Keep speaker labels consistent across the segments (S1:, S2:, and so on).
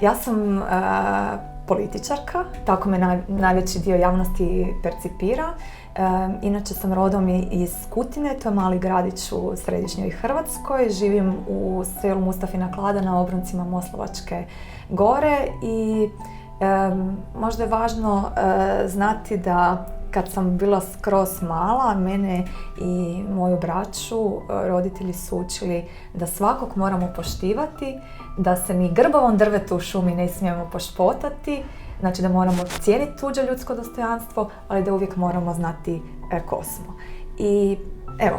S1: Ja sam političarka, tako me najveći dio javnosti percipira. Inače sam rodom iz Kutine, to je mali gradić u središnjoj Hrvatskoj. Živim u selu Mustafina Klada na obroncima Moslavačke gore i možda je važno znati da kad sam bila skroz mala, mene i moju braću roditelji su učili da svakog moramo poštivati, da se ni grbavom drvetu u šumi ne smijemo pošpotati, znači da moramo cijeniti tuđe ljudsko dostojanstvo, ali da uvijek moramo znati ko smo. I evo,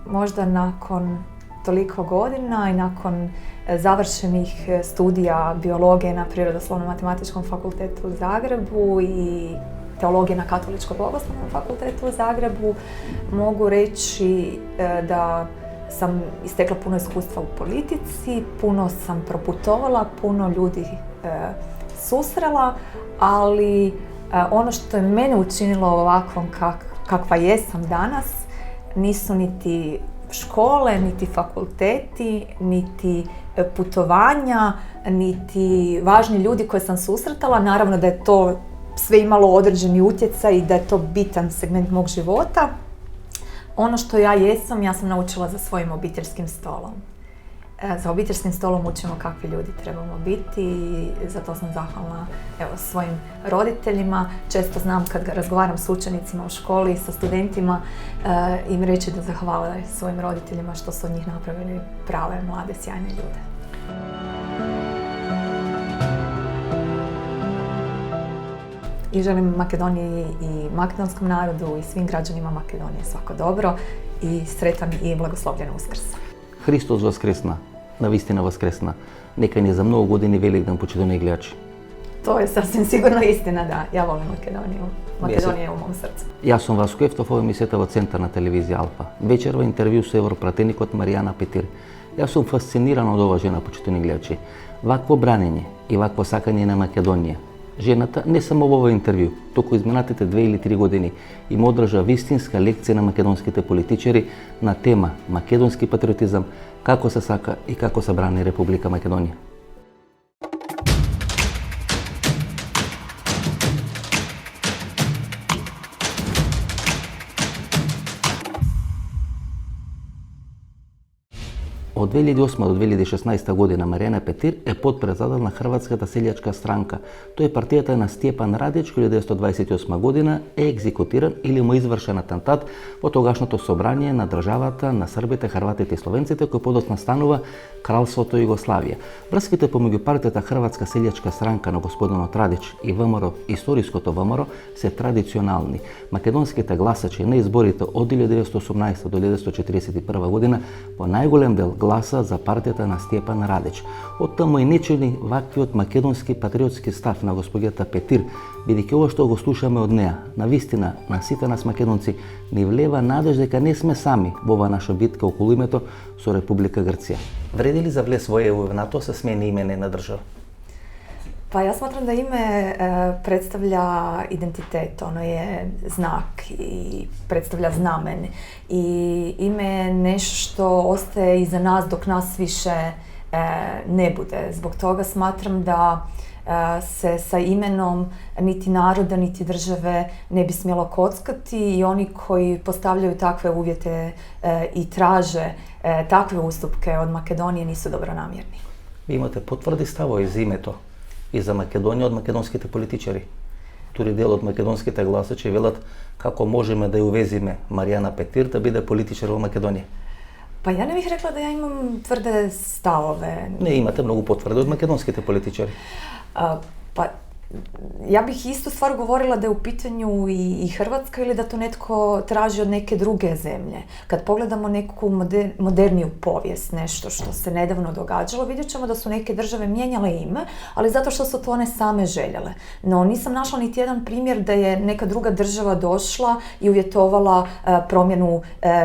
S1: možda nakon toliko godina i nakon završenih studija biologije na Prirodoslovno-matematičkom fakultetu u Zagrebu i teologije na Katoličko-bogoslovnom fakultetu u Zagrebu, mogu reći da sam istekla puno iskustva u politici, puno sam proputovala, puno ljudi susrela, ali ono što je mene učinilo ovakvom kakva jesam danas nisu niti škole, niti fakulteti, niti putovanja, niti važni ljudi koje sam susretala. Naravno da je to sve imalo određeni utjecaj i da je to bitan segment mog života. Ono što ja sam naučila za svojim obiteljskim stolom. Za obiteljskim stolom učimo kakvi ljudi trebamo biti i za to sam zahvalna svojim roditeljima. Često znam kad razgovaram s učenicima u školi i sa studentima im reći da zahvale svojim roditeljima što su od njih napravili prave, mlade, sjajne ljude. I želim Makedoniji i makedonskom narodu i svim građanima Makedonije svako dobro i sretan i blagoslovljen Uskrs.
S2: Hristos Воскресна, навистина Воскресна. Нека ни за много години Великден, почитани гледачи.
S1: To je sasvim sigurno istina, da. Ja volim Makedoniju. Makedonija je u mom srcu.
S2: Јас сум Васко Ефтов, ова емисијата во Центар на телевизија Алфа. Вечерва интервју со европратеникот Маријана Петир. Јас сум фасциниран од ова жена, почитани гледачи. Вакво бранење и вакво сакање на Македонија. Жената не само во ова интервју, току изминатите 2 или 3 години им одржа вистинска лекција на македонските политичари на тема македонски патриотизам, како се сака и како се брани Република Македонија. Од 2008 до 2016 година Маријана Петир е потпредседател на Хрватската селјачка странка. Тој е партијата на Стјепан Радич, кој 1928 година е екзекутиран или му извршен атентат во тогашното собрание на државата на србите, хрватите и словенците, кој подоцна станува Кралството Југославија. Врските помеѓу партијата Хрватска селјачка странка на господинот Радич и ВМРО, историското ВМРО, се традиционални. Македонските гласачи на изборите од 1918 до 1941 година во најголем дел гласа за партијата на Стјепан Радич. Од таму и не чуди ваквиот македонски патриотски став на госпоѓата Петир, бидејќи ова што го слушаме од неа, на вистина, на сите нас македонци, ни влева надеж дека не сме сами во ова наша битка околу името со Република Грција. Вреди ли за влез во ЕУ НАТО се смени име на држава?
S1: Pa ja smatram da ime predstavlja identitet, ono je znak i predstavlja znamen i ime je nešto što ostaje iza nas dok nas više ne bude. Zbog toga smatram da se sa imenom niti naroda niti države ne bi smjelo kockati i oni koji postavljaju takve uvjete i traže takve ustupke od Makedonije nisu dobronamjerni.
S2: Vi imate potvrdi stavови за името и за Македонија од македонските политичари. Тури дел од македонските гласачи велат како можеме да ја увезиме Маријана Петир да биде политичар во Македонија.
S1: Pa ja ne bih rekla da ja imam tvrde stavove.
S2: Не, имате многу потврди од македонските политичари.
S1: Pa ja bih istu stvar govorila da je u pitanju i Hrvatska ili da to netko traži od neke druge zemlje. Kad pogledamo neku moderniju povijest, nešto što se nedavno događalo, vidjet ćemo da su neke države mijenjale ime, ali zato što su to one same željele. No nisam našla niti jedan primjer da je neka druga država došla i uvjetovala promjenu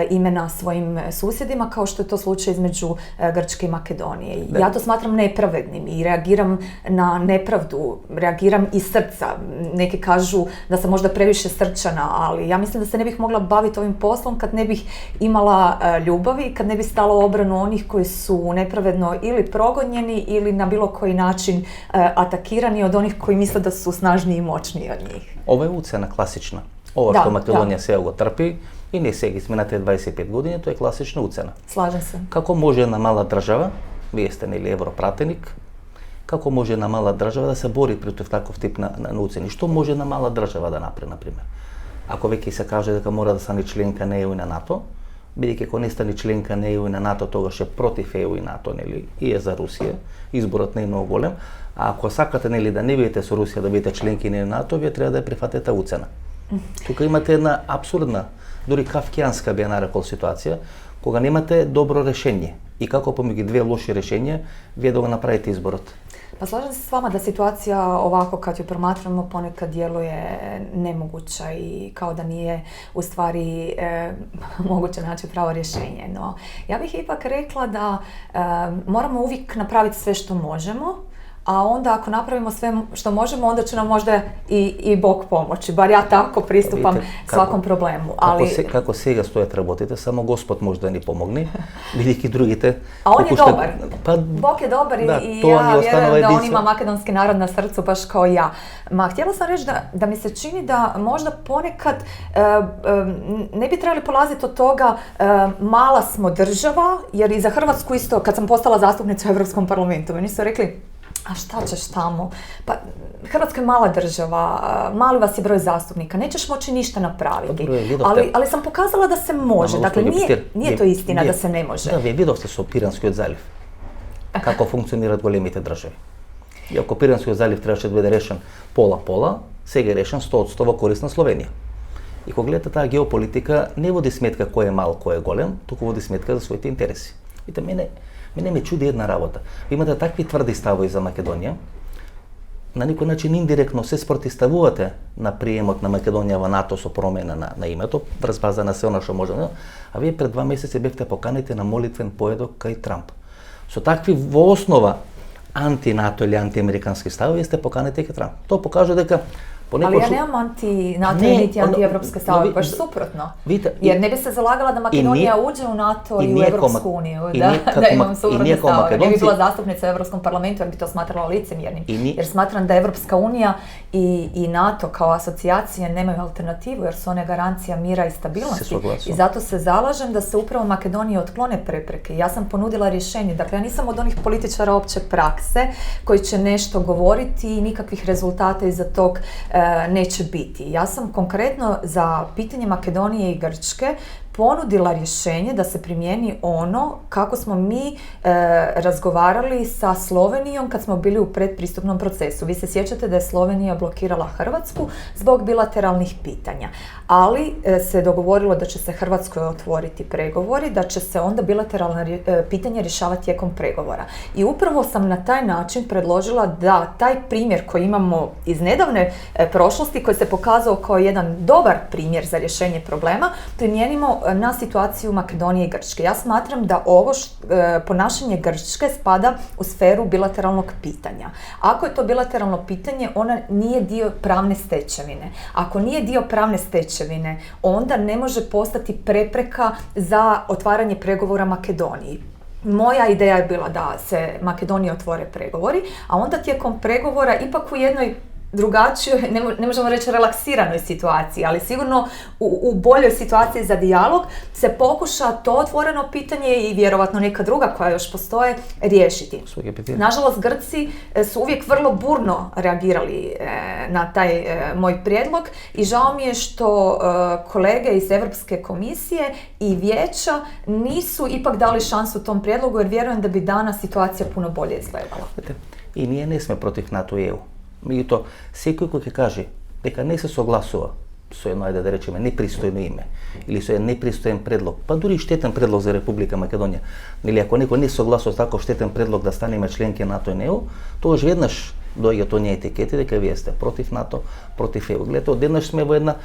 S1: imena svojim susjedima, kao što je to slučaj između Grčke i Makedonije. Ja to smatram nepravednim i reagiram na nepravdu, reagiram biram iz srca. Neki kažu da sam možda previše srčana, ali ja mislim da se ne bih mogla baviti ovim poslom kad ne bih imala ljubavi, kad ne bi stala u obranu onih koji su nepravedno ili progonjeni ili na bilo koji način atakirani od onih koji misle da su snažniji i moćniji od njih.
S2: Ovo je ucena klasična. Ovo što Makedonija sve ovo trpi i ne сега изминалите 25 години, to je klasična ucena.
S1: Slažem se.
S2: Kako može jedna mala država, vi ste ili evropratenik, kako može jedna mala država da se bori protiv takov tip na uceni? Što može jedna mala država da napravi, na primjer? Ako veki se kaže дека mora da stane členka na EU i na NATO, бидејќи ако не стане членка на EU и на НАТО, тогаш е против EU и НАТО, нели, и е за Русија. Изборот не е многу голем, а ако сакате, нели, да не бидете со Русија, да бидете членки на НАТО, вие треба да ја прифатите уцена. Тука имате една абсурдна, дури кавкијанска би ја нарекол ситуација, кога немате добро решение и како помеѓу две лоши решенија, вие да го направите изборот.
S1: Pa slažem se s vama da situacija ovako kad ju promatramo ponekad djeluje nemoguća i kao da nije u stvari moguće naći pravo rješenje. No, ja bih ipak rekla da moramo uvijek napraviti sve što možemo, a onda ako napravimo sve što možemo, onda će nam možda i Bog pomoći. Bar ja tako pristupam svakom problemu.
S2: Kako сега стоят работите, само Господ може да ни помогне, бидејќи другите...
S1: A on je dobar. Bog je dobar i ja vjerujem da on ima makedonski narod na srcu baš kao ja. Ma htjela sam reći da mi se čini da možda ponekad ne bi trebali polaziti od toga mala smo država, jer i za Hrvatsku isto, kad sam postala zastupnica u Europskom parlamentu, meni su rekli a šta ćeš tamo? Pa Hrvatska je mala država, mali vas je broj zastupnika, nećeš moći ništa napraviti. Ali sam pokazala da se može, dakle nije to istina da se ne može.
S2: Da, вие видовте со Пиранскиот залив, како функционираат големите држави. И ако Пиранскиот залив требаше да биде решен пола-пола, сега е решен 100% во корист на Словенија. И кога гледате таа геополитика, не води сметка кој е мал, кој е голем, туку води сметка за своите интереси. И мене ме чуди една работа. Ви имате такви тврди ставови за Македонија, на некој начин индиректно се спротивставувате на приемот на Македонија во НАТО со промена на името, врз база на се она што можеме, а вие пред 2 месеци бевте поканети на молитвен поедок кај Трамп. Со такви во основа анти-НАТО или анти-американски ставови сте поканети кај Трамп. Тоа покажува дека
S1: Ali ja nemam anti-NATO niti anti-evropske stavove, baš suprotno. Jer ne bi se zalagala da Makedonija uđe u NATO i u Evropsku uniju, da imam suprotne stavove. Ne bi bila zastupnica u Evropskom parlamentu jer bi to smatrala licemjernim. Jer smatram da Evropska unija i NATO kao asocijacije nemaju alternativu jer su one garancija mira i stabilnosti. I zato se zalažem da se upravo Makedoniji otklone prepreke. Ja sam ponudila rješenje. Dakle, ja nisam od onih političara opće prakse koji će nešto govoriti i nikakvih rezultata iza tog neće biti. Ja sam konkretno za pitanje Makedonije i Grčke ponudila rješenje da se primijeni ono kako smo mi razgovarali sa Slovenijom kad smo bili u predpristupnom procesu. Vi se sjećate da je Slovenija blokirala Hrvatsku zbog bilateralnih pitanja, ali se dogovorilo da će se Hrvatskoj otvoriti pregovori, da će se onda bilateralna pitanja rješavati tijekom pregovora. I upravo sam na taj način predložila da taj primjer koji imamo iz nedavne prošlosti, koji se pokazao kao jedan dobar primjer za rješenje problema, primijenimo na situaciju Makedonije i Grčke. Ja smatram da ovo ponašanje Grčke spada u sferu bilateralnog pitanja. Ako je to bilateralno pitanje, ona nije dio pravne stečevine. Ako nije dio pravne stečevine, onda ne može postati prepreka za otvaranje pregovora Makedoniji. Moja ideja je bila da se Makedoniji otvore pregovori, a onda tijekom pregovora ipak u jednoj drugačijoj, ne možemo reći relaksiranoj situaciji, ali sigurno u boljoj situaciji za dijalog se pokuša to otvoreno pitanje i vjerovatno neka druga koja još postoje riješiti. Nažalost, Grci su uvijek vrlo burno reagirali na taj moj prijedlog i žao mi je što kolege iz Europske komisije i vijeća nisu ipak dali šansu tom prijedlogu jer vjerujem da bi danas situacija puno bolje izgledala.
S2: I ние не сме против НАТО и EU. Меѓутоа, секој кој ќе каже дека не се согласува со едно, ајде да речеме, непристојно име или со еден непристоен предлог, па дури штетен предлог за Република Македонија, или ако некој не согласува со таков штетен предлог да станеме членки на НАТО и ЕУ, тогаш веднаш доаѓа оние етикети дека вие сте против НАТО, против ЕУ. Гледате, одеднаш сме во една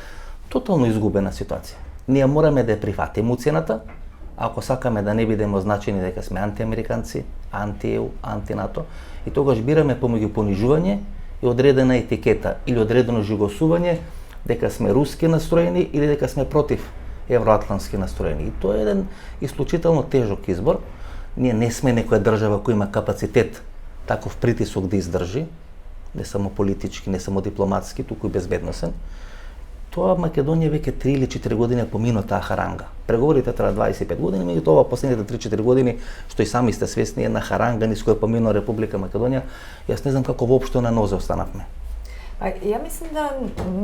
S2: тотално изгубена ситуација. Ние мораме да ја прифатиме уцената, ако сакаме да не бидеме означени дека сме антиамериканци, анти-ЕУ, анти-НАТО, и тогаш бираме помеѓу понижување е одредена етикета или одредено жигосување дека сме руски настроени или дека сме против евроатлантски настроени. И тоа е еден исклучително тежок избор. Ние не сме некоја држава која има капацитет таков притисок да издржи, не само политички, не само дипломатски, туку и безбедносен. Тоа Македонија веќе 3 или 4 години помино таа харанга. Преговорите траа 25 години, меѓутоа последните 3-4 години, што и сами сте свесни, една харанга низ која помино Република Македонија, јас не знам како воопшто на нозе останавме.
S1: Ja mislim da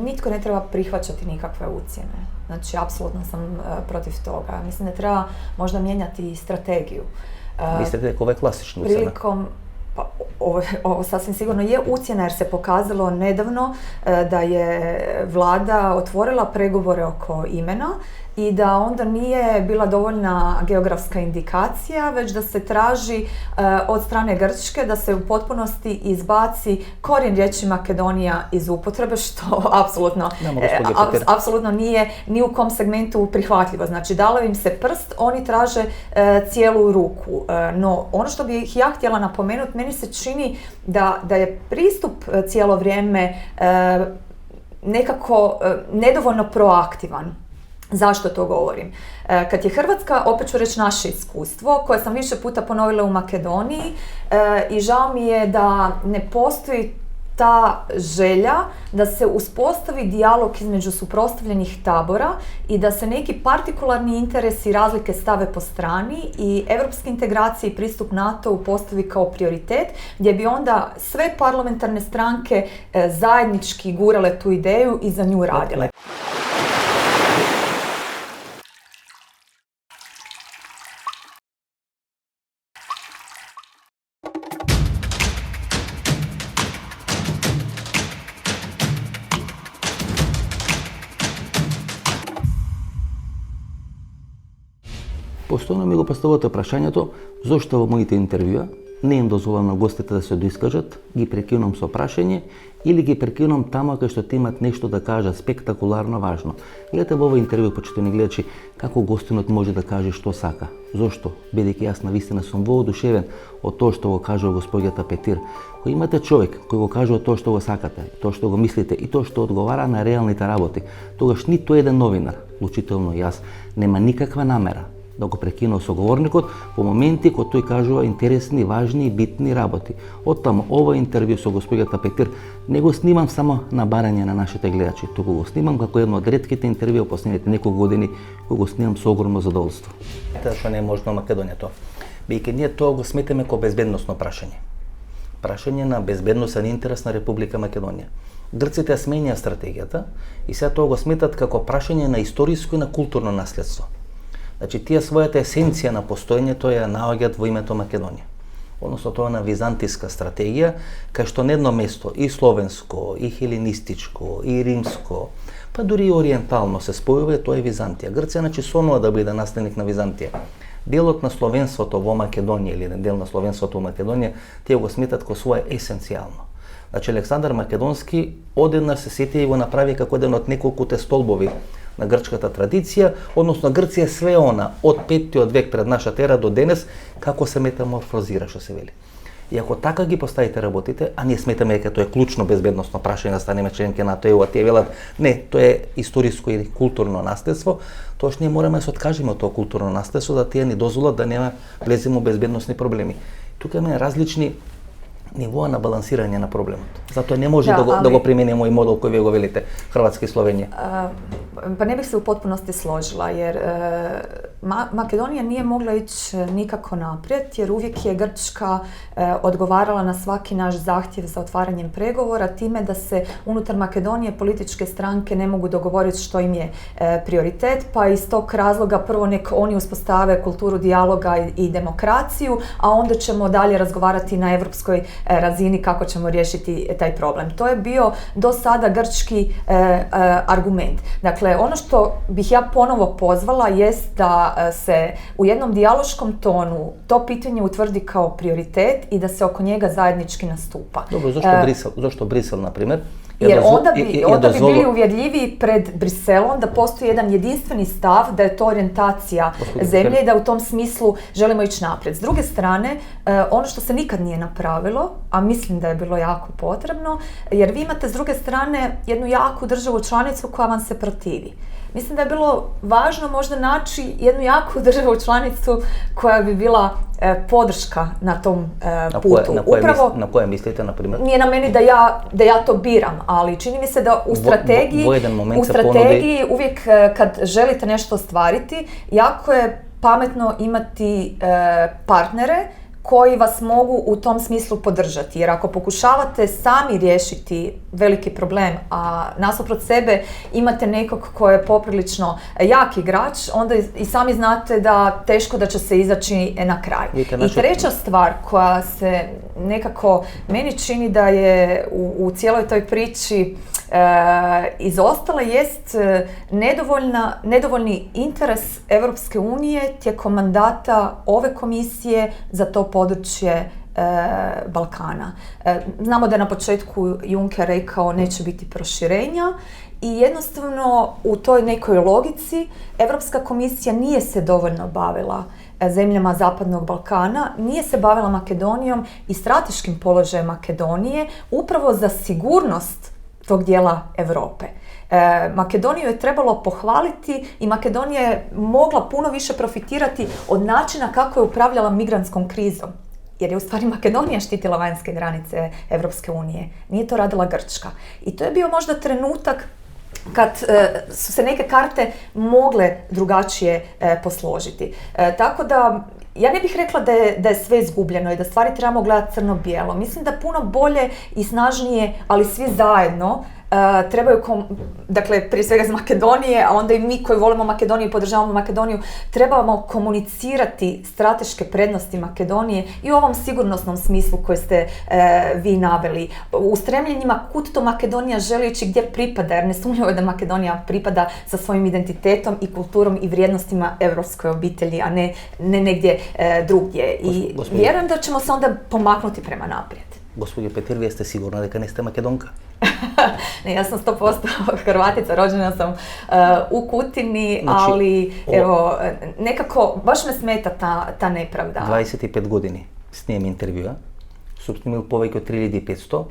S1: nitko ne treba prihvaćati nikakve ucjene. Znači, apsolutno sam protiv toga. Mislim da treba možda mijenjati strategiju.
S2: Mislite da je klasična ucjena?
S1: Prilikom, pa, ovo sasvim sigurno je ucjena jer se pokazalo nedavno da je vlada otvorila pregovore oko imena i da onda nije bila dovoljna geografska indikacija, već da se traži od strane Grčke da se u potpunosti izbaci korijen riječi Makedonija iz upotrebe, što apsolutno nije ni u kom segmentu prihvatljivo. Znači, dalo im se prst, oni traže cijelu ruku. No, ono što bih ja htjela napomenuti, meni se čini da je pristup cijelo vrijeme nekako nedovoljno proaktivan. Zašto to govorim? Kad je Hrvatska, opet ću reći naše iskustvo, koje sam više puta ponovila u Makedoniji, i žao mi je da ne postoji ta želja da se uspostavi dijalog između suprotstavljenih tabora i da se neki partikularni interesi i razlike stave po strani i europske integracije i pristup NATO-u postavi kao prioritet, gdje bi onda sve parlamentarne stranke zajednički gurale tu ideju i za nju radile.
S2: Постојано ми го поставувате прашањето зошто во моите интервјуа не им дозволам на гостите да се доискажат, ги прекинувам со прашање или ги прекинувам таму кај што те имат нешто да кажат спектакуларно важно. Гледате во овој интервју, почитувани гледачи, како гостинот може да каже што сака. Зошто? Бидејќи јас навистина сум воодушевен од тоа што го кажува госпоѓата Петир. Кој имате човек кој го кажува тоа што го сакате, тоа што го мислите и тоа што одговара на реалните работи, тогаш ниту еден новинар, вклучително јас, нема никаква намера да го прекинува соговорникот во моменти кога тој кажува интересни, важни и битни работи. Оттаму ова интервју со госпоѓата Петир не го снимам само на барање на нашите гледачи, туку го снимам како едно од ретките интервјуа последните неколку години кои го снимам со огромно задоволство. Тоа што не е можно Македонија тоа. Бидејќи ние тоа го сметаме како безбедносно прашање. Прашање на безбедносен интерес на Република Македонија. Грците сменија стратегијата и сега тоа го сметат како прашање на историско и на културно наследство. Значи, тие својата есенција на постоењето ја наоѓаат во името Македонија. Односно, тоа на византиска стратегија, кај што на едно место и словенско, и хеленистичко, и римско, па дури и ориентално се спојува, тоа е Византија. Грција, значи, сонува да биде наследник на Византија. Делот на словенството во Македонија или дел на словенството во Македонија, тие го сметат како свое есенцијално. Значи, Александар Македонски одеднаш се сети и го направи како еден од неколкуте столбови на грчката традиција, односно Грција све она од 5-тиот век пред нашата ера до денес како се метаморфозира, што се вели. И ако така ги поставите работите, а ние сметаме дека тоа е клучно безбедносно прашање да станеме членки на ЕУ, а тие велат не, тоа е историско или културно наследство, тоа што ние мораме да се откажеме од тоа културно наследство, да тие ни дозволат да нема влеземе во безбедносни проблеми. Тука имаме различни нивоа на балансирање на проблемот. Затоа не може да го применимо и модел кој вие го велите, Хрватска и Словенија.
S1: Pa ne bih se u potpunosti složila jer Makedonija nije mogla ići nikako naprijed jer uvijek je Grčka odgovarala na svaki naš zahtjev za otvaranjem pregovora time da se unutar Makedonije političke stranke ne mogu dogovoriti što im je prioritet, pa iz tog razloga prvo nek oni uspostave kulturu dijaloga i demokraciju, a onda ćemo dalje razgovarati na europskoj razini kako ćemo riješiti taj problem. To je bio do sada grčki argument. Dakle, ono što bih ja ponovo pozvala jest da se u jednom dijaloškom tonu to pitanje utvrdi kao prioritet i da se oko njega zajednički nastupa.
S2: Dobro, zašto Brisel, na primjer,
S1: Jer onda bi bili uvjerljiviji pred Briselom da postoji jedan jedinstveni stav da je to orijentacija zemlje i da u tom smislu želimo ići naprijed. S druge strane, ono što se nikad nije napravilo, a mislim da je bilo jako potrebno, jer vi imate s druge strane jednu jaku državu članicu koja vam se protivi. Mislim da je bilo važno možda naći jednu jaku državu članicu koja bi bila podrška na tom putu.
S2: Na koje mislite, na primjer?
S1: Nije na meni da ja to biram, ali čini mi se da u strategiji uvijek kad želite nešto ostvariti, jako je pametno imati partnere koji vas mogu u tom smislu podržati. Jer ako pokušavate sami riješiti veliki problem, a nasuprot sebe imate nekog ko je poprilično jak igrač, onda i sami znate da teško da će se izaći na kraj. I treća stvar koja se nekako meni čini da je u cijeloj toj priči izostala jest nedovoljni interes Europske unije tijekom mandata ove komisije za to područje Balkana. Znamo da je na početku Juncker rekao neće biti proširenja i jednostavno u toj nekoj logici Europska komisija nije se dovoljno bavila zemljama Zapadnog Balkana, nije se bavila Makedonijom i strateškim položajem Makedonije upravo za sigurnost tog dijela Europe. Makedoniju je trebalo pohvaliti i Makedonija je mogla puno više profitirati od načina kako je upravljala migrantskom krizom. Jer je u stvari Makedonija štitila vanjske granice Europske unije. Nije to radila Grčka. I to je bio možda trenutak kad su se neke karte mogle drugačije posložiti. Tako da ja ne bih rekla da je sve izgubljeno i da stvari trebamo gledati crno-bijelo. Mislim da puno bolje i snažnije, ali svi zajedno, trebaju, dakle prije svega iz Makedonije, a onda i mi koji volimo Makedoniju i podržavamo Makedoniju, trebamo komunicirati strateške prednosti Makedonije i u ovom sigurnosnom smislu koji ste vi naveli. U stremljenjima kud to Makedonija želi ići, gdje pripada, jer nesumnjivo je da Makedonija pripada sa svojim identitetom i kulturom i vrijednostima europskoj obitelji, a ne negdje drugdje. I vjerujem da ćemo se onda pomaknuti prema naprijed.
S2: Gospođo Petir, vi ste sigurna da niste Makedonka?
S1: Ne, ja sam 100% Hrvatica, rođena sam u Kutini, ali evo, nekako baš me smeta ta nepravda.
S2: 25 godini snijem intervjua, su snimili повеќе od 3500,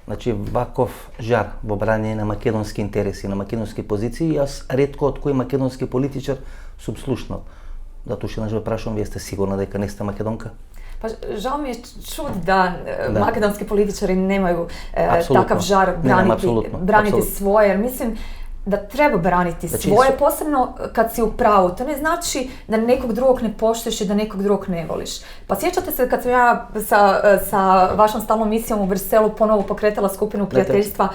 S2: znači ваков жар во брање на македонски интереси, на македонски позиции, јас ретко од кој македонски политичар сум слушнал. Затоа уште еднаш ве прашувам, вие сте сигурна дека не сте Македонка?
S1: Pa žao mi je čuti da makedonski političari nemaju takav žar braniti svoje, jer mislim da treba braniti svoje, posebno kad si u pravu. To ne znači da nekog drugog ne poštuješ i da nekog drugog ne voliš. Pa sjećate se kad sam ja sa vašom stalnom misijom u Briselu ponovo pokretala skupinu prijateljstva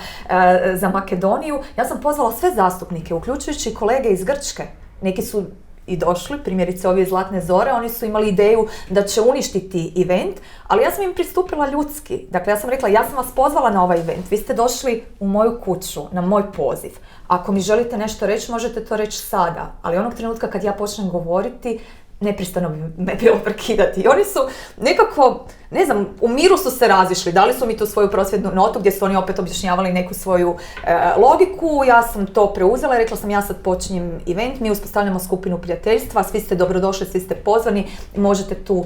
S1: za Makedoniju, ja sam pozvala sve zastupnike, uključujući kolege iz Grčke. Neki su i došli, primjerice ovi iz Zlatne Zore, oni su imali ideju da će uništiti event, ali ja sam im pristupila ljudski. Dakle, ja sam rekla, ja sam vas pozvala na ovaj event, vi ste došli u moju kuću, na moj poziv. Ako mi želite nešto reći, možete to reći sada, ali onog trenutka kad ja počnem govoriti, nepristojno bi me bilo prekidati. I oni su nekako, ne znam, u miru su se razišli, dali su mi tu svoju prosvjednu notu gdje su oni opet objašnjavali neku svoju logiku, ja sam to preuzela i rekla sam ja sad počinjem event, mi uspostavljamo skupinu prijateljstva, svi ste dobrodošli, svi ste pozvani, možete tu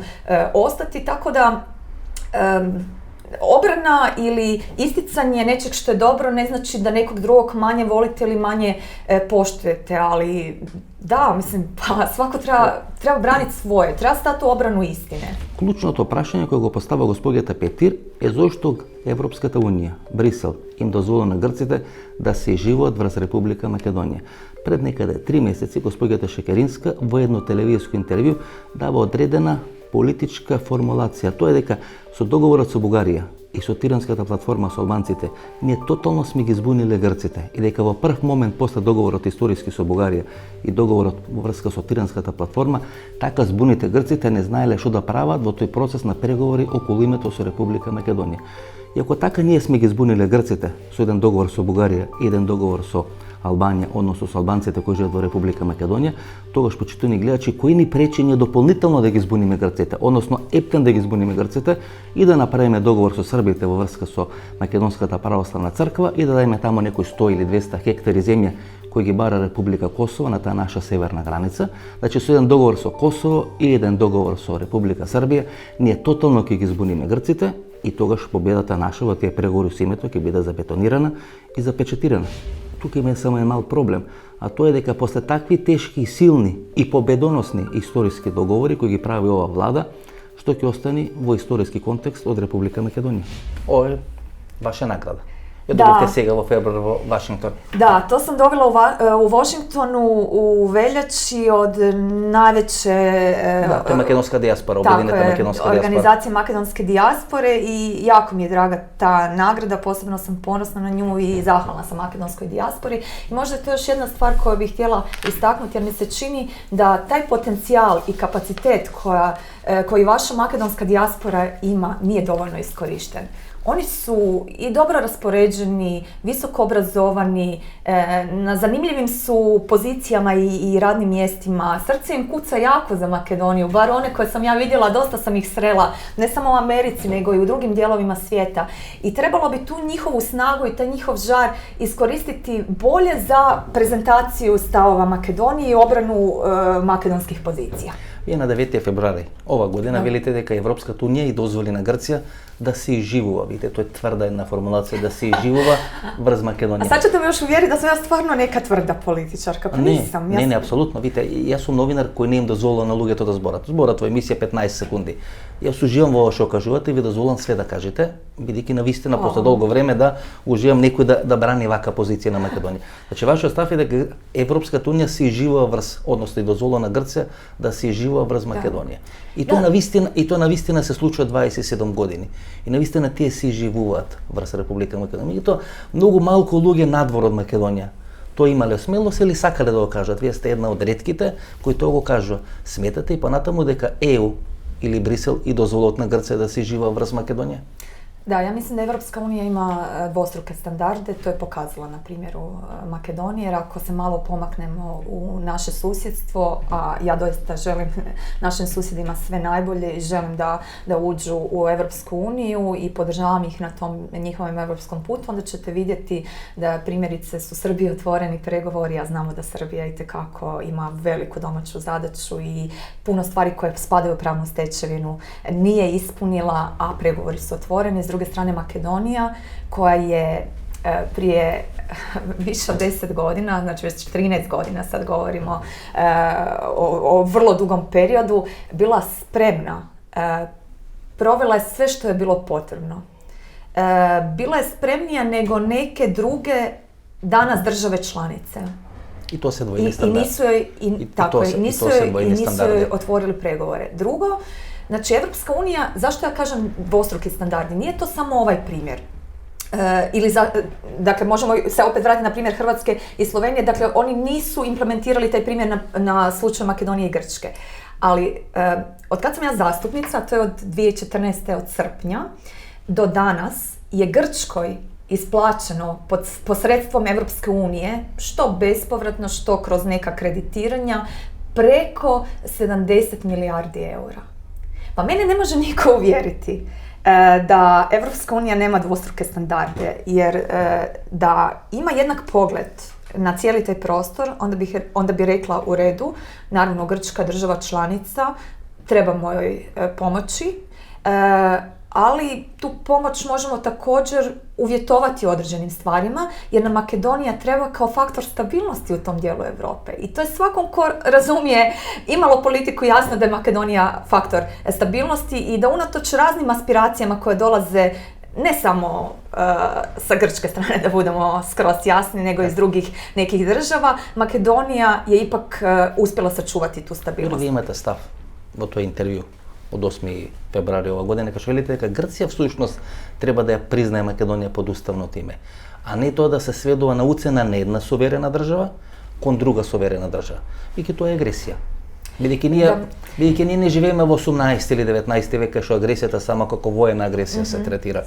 S1: ostati, tako da obrana ili isticanje nečeg što je dobro ne znači da nekog drugog manje volite ili manje poštujete, ali da, mislim, pa svako treba braniti svoje, treba stati u obranu istine.
S2: Клучното прашање кое го постава господјата Петир е зошто Европската Унија, Брисел, им дозволи на грците да се живеат врз Република Македонија. Пред некаде 3 месеци господјата Шекеринска во едно телевизиско интервју дава одредена политичка формулација. Тоа е дека со договорот со Бугарија и со Тиранската платформа со албанците, ние тотално сме ги збуниле грците и дека во прв момент после договорот историски со Бугарија и договорот во врска со Тиранската платформа, така збуните грците не знаеле што да прават во тој процес на преговори околу името со Република Македонија. И ако така ние сме ги збуниле грците со еден договор со Бугарија и еден договор со Албанија, односно со албанците кои живеат во Република Македонија, тогаш, почитувани гледачи, кои ни пречи ние дополнително да ги збуниме грците, односно ептен да ги збуниме грците и да направиме договор со србите во врска со Македонската православна црква и да дајме тамо некои 100 или 200 хектари земја кои ги бара Република Косово на таа наша северна граница. Значи, со еден договор со Косово и еден договор со Република Србија, ние тотално ќе ги збуниме грците и тогаш победата наша во тие преговори со името ќе биде забетонирана и запечатирана. Тука има само еден мал проблем, а тоа е дека после такви тешки, силни и победоносни историски договори кои ги прави ова влада, што ќе остане во историски контекст од Република Македонија. Ова е ваша награда. Ја добивте сега во февруар во Вашингтон.
S1: Da, to sam dobila u Washingtonu u veljači od najveće...
S2: Da, to je makedonska dijaspora, objedinjena makedonska dijaspora.
S1: Organizacija makedonske dijaspore i jako mi je draga ta nagrada, posebno sam ponosna na nju i zahvalna sam makedonskoj dijaspori. I možda je to još jedna stvar koju bih htjela istaknuti, jer mi se čini da taj potencijal i kapacitet koji vaša makedonska dijaspora ima nije dovoljno iskorišten. Oni su i dobro raspoređeni, visoko obrazovani, na zanimljivim su pozicijama i radnim mjestima. Srce im kuca jako za Makedoniju, bar one koje sam ja vidjela, dosta sam ih srela, ne samo u Americi, nego i u drugim dijelovima svijeta. I trebalo bi tu njihovu snagu i taj njihov žar iskoristiti bolje za prezentaciju stavova Makedonije i obranu makedonskih pozicija.
S2: Вие на 9 февруари ова година велите дека Европската унија и дозволи на Грција да се изживува. Видите, тоа е тврда една формулација, да се изживува врз Македонија.
S1: А sad ćete me još uvjeriti da sam ja stvarno neka tvrda političarka, pa nisam.
S2: Не, апсолутно. Видите, јас сум новинар кој не им дозволува на луѓето да зборат. Зборат во емисија 15 секунди. Јас уживам во ова што кажувате и ви дозволам све да кажете, бидејќи навистина после долго време да уживам некој да брани вака позиција на Македонија. Значи, вашиот став е дека Европската унија се изживува врз, односно и дозволува на Грција да се изживува врз Македонија. И тоа навистина се случува 27 години. И навистина тие се изживуваат врз Република Македонија. И тоа многу малку луѓе надвор од Македонија тоа имале смелост или сакале да го кажат. Вие сте една од ретките кои тоа го кажува. Сметате и понатаму дека ЕУ ili Brisel i dozvolot na Grce da se živa vrz Makedonije?
S1: Da, ja mislim da Evropska unija ima dvostruke standarde, to je pokazala na primjeru Makedonije, jer ako se malo pomaknemo u naše susjedstvo, a ja doista želim našim susjedima sve najbolje i želim da uđu u Evropsku uniju i podržavam ih na tom njihovom evropskom putu, onda ćete vidjeti da primjerice su Srbiji otvoreni pregovori, a znamo da Srbija itekako ima veliku domaću zadaću i puno stvari koje spadaju u pravnu stečevinu nije ispunila, a pregovori su otvoreni. S druge strane Makedonija, koja je prije više od 10 godina, znači već 13 godina sad govorimo o vrlo dugom periodu, bila spremna, provela je sve što je bilo potrebno. Bila je spremnija nego neke druge danas države članice.
S2: I to se dvojni standard.
S1: Nisu joj otvorili pregovore. Drugo, znači, Evropska unija, zašto ja kažem dvostruki standardi? Nije to samo ovaj primjer. Dakle, možemo se opet vratiti na primjer Hrvatske i Slovenije. Dakle, oni nisu implementirali taj primjer na slučaju Makedonije i Grčke. Ali, od kad sam ja zastupnica, to je od 2014. od srpnja, do danas je Grčkoj isplaćeno posredstvom Evropske unije, što bespovratno, što kroz neka kreditiranja, preko 70 milijardi eura. Pa mene ne može niko uvjeriti da Evropska unija nema dvostruke standarde, jer da ima jednak pogled na cijeli taj prostor, onda bi rekla u redu, naravno Grčka država članica, trebamo joj pomoći, ali tu pomoć možemo također uvjetovati određenim stvarima, jer nam Makedonija treba kao faktor stabilnosti u tom dijelu Europe. I to je svakom ko razumije imalo politiku jasno da je Makedonija faktor stabilnosti i da unatoč raznim aspiracijama koje dolaze ne samo sa grčke strane, da budemo skroz jasni, nego iz drugih nekih država, Makedonija je ipak uspjela sačuvati tu stabilnost.
S2: Vi imate stav vo toj intervju od 8. februari ова година, кај што велите дека Грција всушност треба да ја признае Македонија под уставното име, а не тоа да се сведува на уцена на една суверена држава кон друга суверена држава. Веќе тоа е агресија. Бидејќи ние не живееме во 18 или 19 век, што агресијата само како воена агресија се третира.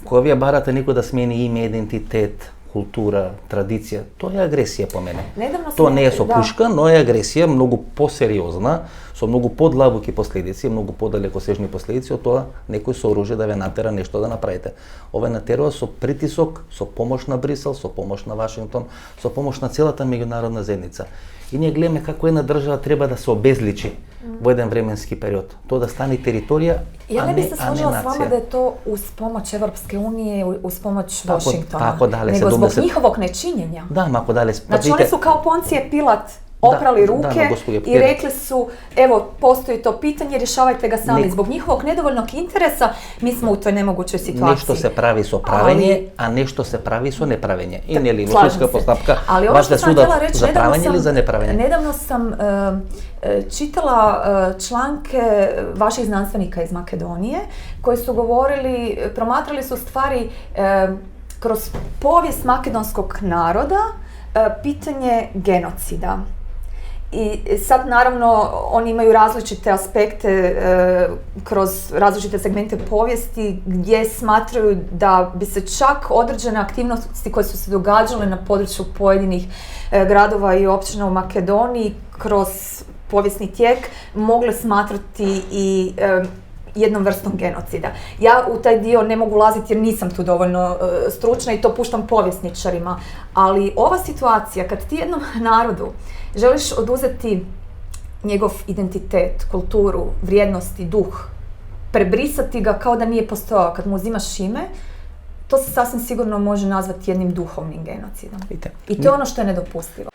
S2: Кога вие барате некој да смени име, идентитет, kultura, tradicija, to je agresija po mene.
S1: Nedavno
S2: To
S1: sam-
S2: не е со
S1: da.
S2: пушка, но е агресија многу посериозна, со многу подлабоки последици, многу подалекосежни последици од тоа некој со оружје да ве натера нешто да направите. Ова натерува со притисок, со помош на Брисел, со помош на Вашингтон, со помош на целата меѓународна заедница. И ние гледаме како една држава треба да се обезличи во еден временски период. Тоа да стане територија,
S1: Ja
S2: а
S1: ne bih
S2: не,
S1: se
S2: а не
S1: složila s vama
S2: нација.
S1: da je to uz pomoć Evropske unije, uz pomoć
S2: Tako-
S1: Washingtona,
S2: tako dalje se
S1: nego zbog
S2: donese-
S1: njihovog nečinjenja.
S2: Да, мако дале.
S1: Znači oni su kao Poncije Pilat oprali
S2: Da,
S1: ruke
S2: da, gospođo
S1: i
S2: Petir.
S1: rekli su evo postoji to pitanje, rješavajte ga sami.
S2: Nek-
S1: Zbog njihovog nedovoljnog interesa mi smo u toj nemogućoj situaciji.
S2: Нешто се прави со правење, а нешто се прави со неправење. И нели во
S1: Slažem
S2: судска
S1: se.
S2: постапка
S1: Ali ono
S2: важно
S1: što
S2: е
S1: sam
S2: судат
S1: htjela reći,
S2: за правење или за неправење.
S1: nedavno sam čitala članke vaših znanstvenika iz Makedonije koji su govorili, promatrali su stvari kroz povijest makedonskog naroda, pitanje genocida. I sad naravno oni imaju različite aspekte kroz različite segmente povijesti gdje smatraju da bi se čak određene aktivnosti koje su se događale na području pojedinih gradova i općina u Makedoniji kroz povijesni tijek mogle smatrati i jednom vrstom genocida. Ja u taj dio ne mogu ulaziti jer nisam tu dovoljno stručna i to puštam povjesničarima, ali ova situacija kad ti jednom narodu želiš oduzeti njegov identitet, kulturu, vrijednosti, duh, prebrisati ga kao da nije postojao, kad mu uzimaš ime, to se sasvim sigurno može nazvati jednim duhovnim genocidom.
S2: Vidite,
S1: I to je ono što je nedopustivo.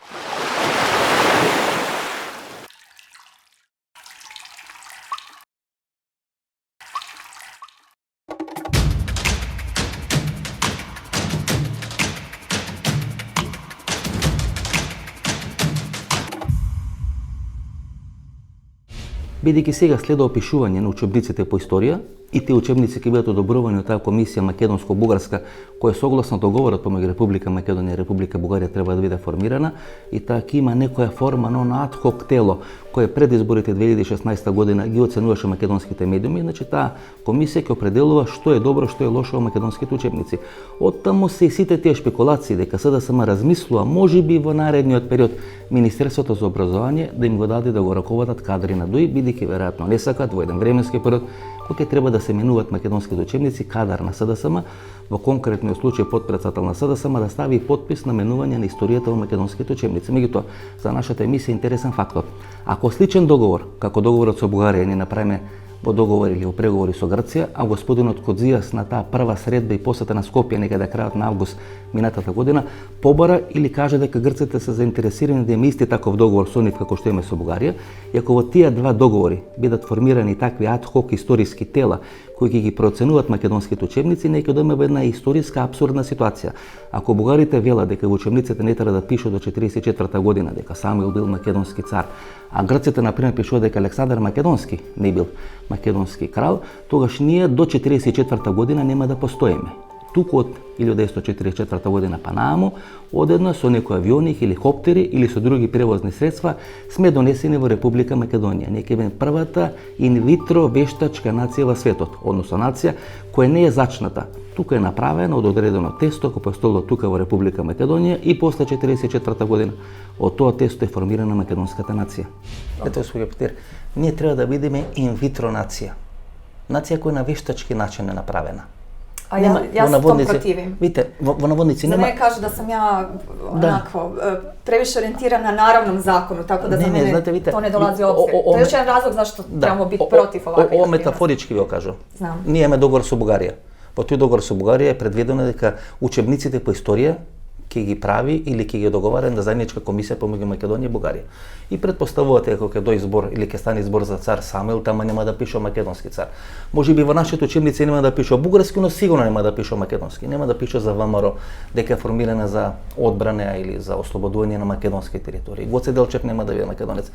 S2: Бидејќи сега следа опишување на учебниците по историја, и тие учебници ќе бидат одобрувани од таа комисија македонско-бугарска, која согласно договорот помеѓу Република Македонија и Република Бугарија треба да биде формирана, и таа ќе има некоја форма на ад-хок тело кој пред изборите 2016 година ги оценуваше македонските медиуми, значи таа комисија ќе определува што е добро, што е лошо во македонските учебници. Од таму се и сите тие шпекулации дека СДСМ размислува можеби во наредниот период Министерството за образование да им го даде да го раководат кадри на ДОИ, бидејќи веројатно не сакат во еден временски период кога ќе треба да се менуваат македонските учебници кадар на СДСМ, во конкретниот случај потпредседател на СДСМ да стави подпис на менување на историјата во македонските учебници. Меѓутоа, за нашата емисија е интересен фактор. Ако сличен договор, како договорот со Бугарија, ни направиме во договор или во преговори со Грција, а господинот Кодзијас на таа прва средба и посета на Скопје некаде крајот на август минатата година побара или каже дека грците се заинтересирани да има исти таков договор со нив како што имаме со Бугарија, и ако во тие два договори бидат формирани такви ад-хок историски тела кои ќе ги проценуваат македонските учебници, не ќе дојдеме во една историска апсурдна ситуација. Ако бугарите велат дека во учебниците не треба да пише до 44 година дека Самуил бил македонски цар, а грците например пишуваат дека Александар Македонски не бил македонски крал, тогаш ние до 44 година нема да постоиме. Туку од 1944 година па нааму, одедно со некои авиони, хеликоптери или со други превозни средства сме донесени во Република Македонија. Ние ќе бидеме првата инвитро вештачка нација во светот, односно нација која не е зачната. Тука е направена од одредено тесто кој постоело тука во Република Македонија и после 44 година од тоа тесто е формирана македонската нација. Ето, господин Петир, ние треба да бидеме инвитро нација. Нација која на вештачки начин е направена.
S1: A ja se tom protivim.
S2: Vidite, во наводници
S1: Za
S2: нема...
S1: mene kaže da sam ja onako previše orijentirana na naravnom zakonu, tako da za mene
S2: znate, vidite,
S1: to ne dolazi u obzir. To je još jedan razlog zašto trebamo biti protiv ovakvih
S2: Ова
S1: aktivnosti.
S2: метафорички ви го кажу.
S1: Знам.
S2: Ние имаме договор со Бугарија. Во тој договор со Бугарија е предвидено дека учебниците по историја ќе ги прави или ќе ги договара на заедничка комисија помеѓу Македонија и Бугарија. И предпоставувате ако ќе дојде збор или ќе стане збор за цар Самуил, тама нема да пише македонски цар. Можеби во нашите учебници нема да пише бугарски, но сигурно нема да пише македонски. Нема да пише за ВМРО дека е формирана за одбрана или за ослободување на македонски територии. Гоце Делчев нема да биде македонец.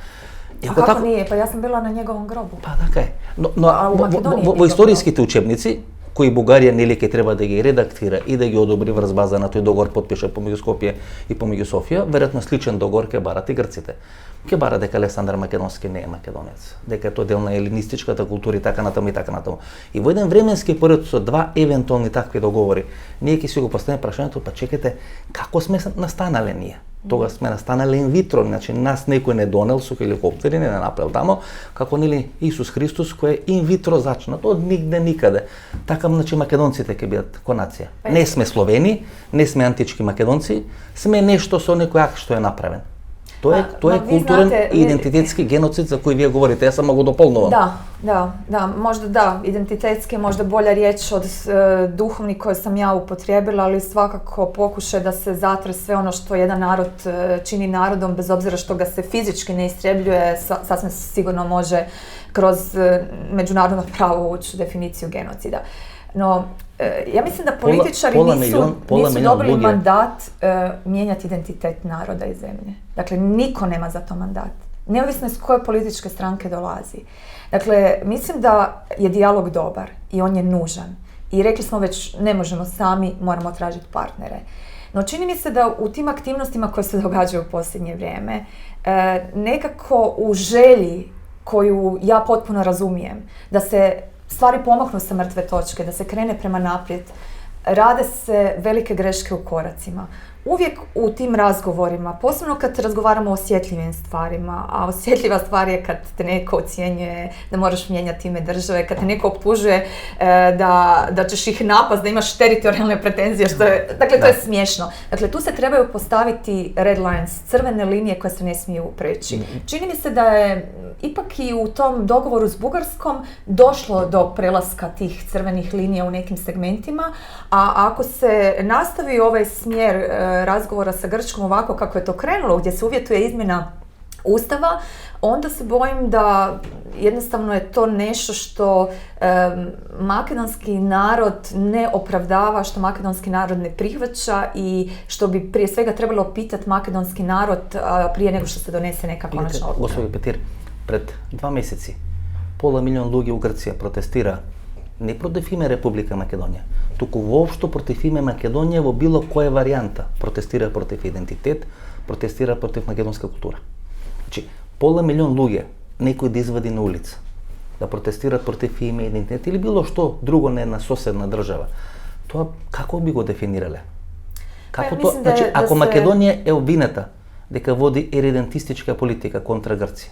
S1: A kako nije? Pa ja sam bila na njegovom grobu.
S2: Па така е. Но
S1: А у Македонија
S2: во
S1: е
S2: историските учебници кои Бугарија нели ќе треба да ги редактира и да ги одобри врз база на тој договор потпише помеѓу Скопје и помеѓу Софија, веројатно сличен договор ќе барат и грците. Ќе бара дека Александар Македонски не е македонец, дека е тоа дел на елинистичката култура и така натаму и така натаму. И во еден временски период со два евентуални такви договори, ние ќе си го поставиме прашањето, па чекате, како сме настанале ние? Тога сме настанале инвитро, значи нас некој не донел со хеликоптери, не направил тамо, како нели Исус Христос кој е инвитро зачнат од нигде никаде. Така значи македонците ќе бидат ко нација. Не сме Словени, не сме антички македонци, сме нешто со некој акт што е направен. Тоа е културен и идентитетски геноцид за кој вие говорите, ја само го дополнувам.
S1: Da, možda da, identitetski je možda bolja riječ od duhovni koju sam ja upotrijebila, ali svakako pokušaj da se zatre sve ono što jedan narod čini narodom, bez obzira što ga se fizički ne istrebljuje, sasvim sigurno može kroz međunarodno pravo ući u definiciju genocida. No, ja mislim da političari nisu dobili mandat mijenjati identitet naroda i zemlje. Dakle, niko nema za to mandat. Neovisno iz koje političke stranke dolazi. Dakle, mislim da je dijalog dobar i on je nužan. I rekli smo već, ne možemo sami, moramo tražiti partnere. No čini mi se da u tim aktivnostima koje se događaju u posljednje vrijeme, nekako u želji koju ja potpuno razumijem, da se stvari pomaknu sa mrtve točke, da se krene prema naprijed, rade se velike greške u koracima. Uvijek u tim razgovorima, posebno kad razgovaramo o osjetljivim stvarima, a osjetljiva stvar je kad te neko ocjenjuje da moraš mijenjati ime države, kad te neko optužuje da ćeš ih napast, da imaš teritorijalne pretenzije, što je, dakle to je smiješno. Dakle, tu se trebaju postaviti red lines, crvene linije koje se ne smiju preći. Čini mi se da je ipak i u tom dogovoru s Bugarskom došlo do prelaska tih crvenih linija u nekim segmentima, a ako se nastavi ovaj smjer razgovora sa Grčkom ovako kako je to krenulo, gdje se uvjetuje izmjena Ustava, onda se bojim da jednostavno je to nešto što makedonski narod ne opravdava, što makedonski narod ne prihvaća i što bi prije svega trebalo pitati makedonski narod prije nego što se donese neka konačna odluka.
S2: Gospodin Petir, pred 2 месеци pola milion ljudi u Grčiji protestira не против име Република Македонија, туку воопшто против име Македонија во било која варијанта. Протестира против идентитет, протестира против македонска култура. Значи, пола милион луѓе некој да извади на улица, да протестират против име идентитет или било што друго не на соседна држава. Тоа како би го дефинирале? Како тоа? Значи, ако Македонија е обвинета дека води иридентистичка политика контра Грција.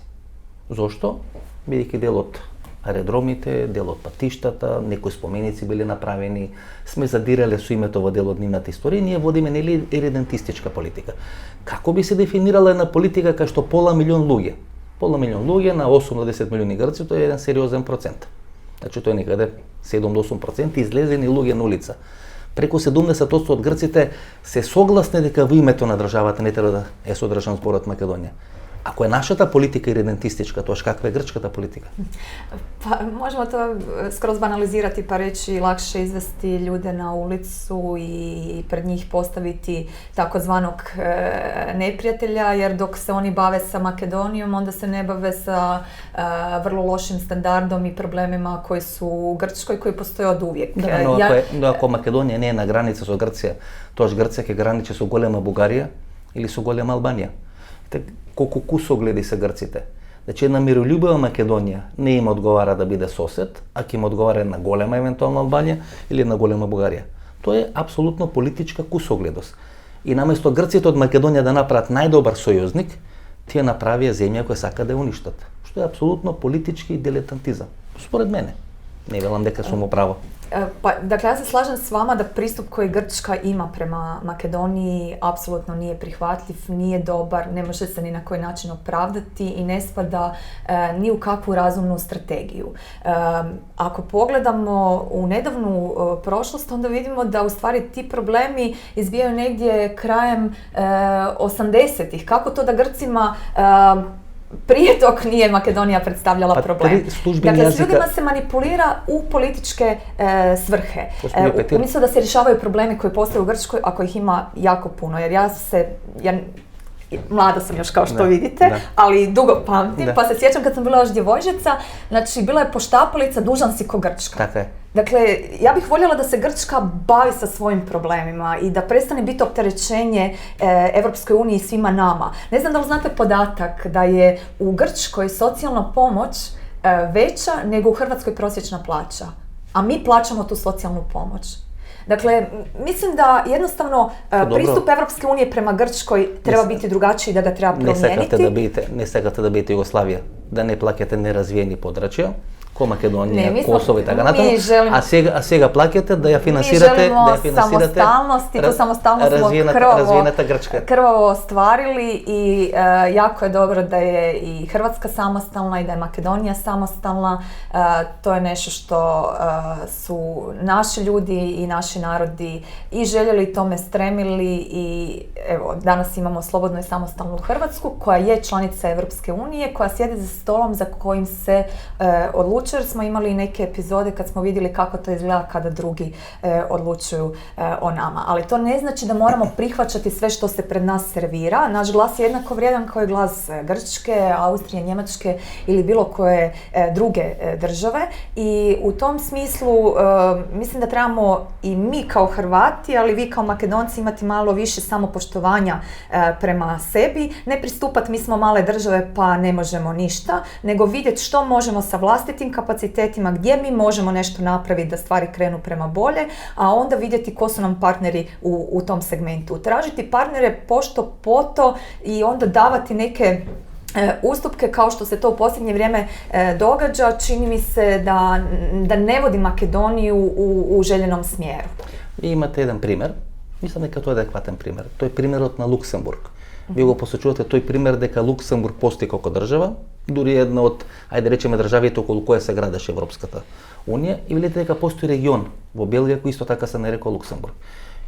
S2: Зошто? Бидејќи дел од аеродромите, дел од патиштата, некои споменици били направени, сме задирале со името во дел од нивната историја, ние водиме нели иридентистичка политика. Како би се дефинирала една политика кај што пола милион луѓе на 8 до 10 милиони грци, тоа е еден сериозен процент. Значи тоа е некаде 7 до 8% излезени луѓе на улица. Преку 70% од грците се согласни дека во името на државата не треба да е содржан зборот Македонија. Ако je našата politika irredentistička, to kakva je grčkата politika?
S1: Pa možemo to skroz banalizirati pa reći lakše izvesti ljude na ulicu i pred njih postaviti takozvanog neprijatelja, jer dok se oni bave sa Makedonijom, onda se ne bave sa vrlo lošim standardom i problemima koji su u Grčkoj, koji postoje od uvijek.
S2: No, ako Makedonija не е на граница со Грција, тоаш Грција ќе граничи со голема Бугарија или со голема Албанија. Колку кусогледи се грците. Значи една миролюбива Македонија не им одговара да биде сосед, а ќе им одговара на голема евентуално Албанија или на голема Бугарија. Тоа е апсолутно политичка кусогледост. И наместо грците од Македонија да направат најдобар сојузник, тие направија земја која сака да ја уништат. Што е апсолутно политички дилетантизам. Според мене. Не велам дека сум управо.
S1: Pa, dakle, ja se slažem s vama da pristup koji Grčka ima prema Makedoniji apsolutno nije prihvatljiv, nije dobar, ne može se ni na koji način opravdati i ne spada ni u kakvu razumnu strategiju. Ako pogledamo u nedavnu prošlost, onda vidimo da u stvari ti problemi izbijaju negdje krajem 80-ih. Kako to da Grcima prije tog nije Makedonija predstavljala problem. Dakle, s ljudima se manipulira u političke svrhe. Umjesto da se rješavaju problemi koji postoje u Grčkoj, ako ih ima jako puno. Jer mlada sam još kao što vidite, ali dugo pamtim, pa se sjećam kad sam bila još djevojčica, znači bila je poštapalica dužan si ko Grčka.
S2: Tako je.
S1: Dakle, ja bih voljela da se Grčka bavi sa svojim problemima i da prestane biti opterećenje Europskoj uniji i svima nama. Ne znam da li znate podatak da je u Grčkoj socijalna pomoć veća nego u Hrvatskoj prosječna plaća, a mi plaćamo tu socijalnu pomoć. Dakle, mislim da jednostavno pristup Evropske unije prema Grčkoj treba biti drugačiji, da ga treba promijeniti.
S2: Ne sekate da biti Jugoslavija, da ne plakete nerazvijeni područja, ko Makedonija, Kosovo i tako natamo, a svega plakete da je finansirate...
S1: Mi želimo samostalnost i tu samostalnost smo krvavo ostvarili i jako je dobro da je i Hrvatska samostalna i da je Makedonija samostalna. To je nešto što su naši ljudi i naši narodi i željeli, tome stremili i evo, danas imamo slobodnu i samostalnu Hrvatsku koja je članica Evropske unije, koja sjedi za stolom za kojim se odlučuje. Jer smo imali neke epizode kad smo vidjeli kako to izgleda kada drugi odlučuju o nama. Ali to ne znači da moramo prihvaćati sve što se pred nas servira. Naš glas je jednako vrijedan kao i glas Grčke, Austrije, Njemačke ili bilo koje druge države. I u tom smislu mislim da trebamo i mi kao Hrvati, ali vi kao Makedonci imati malo više samopoštovanja prema sebi. Ne pristupati mi smo male države pa ne možemo ništa, nego vidjeti što možemo sa vlastitim kapacitetima, gdje mi možemo nešto napraviti da stvari krenu prema bolje, a onda vidjeti ko su nam partneri u tom segmentu. Tražiti partnere pošto poto i onda davati neke ustupke kao što se to u posljednje vrijeme događa, čini mi se da ne vodi Makedoniju u željenom smjeru.
S2: Vi imate jedan primjer, mislim neka to je adekvatan primjer, to je primjer na Luksemburg. Vi го посочувате тој пример дека Луксембург постои како држава, дури една од, ајде речеме, државите околу која се градеше Европската унија, и велите дека постои регион во Белгија кој исто така се нарекува Луксембург.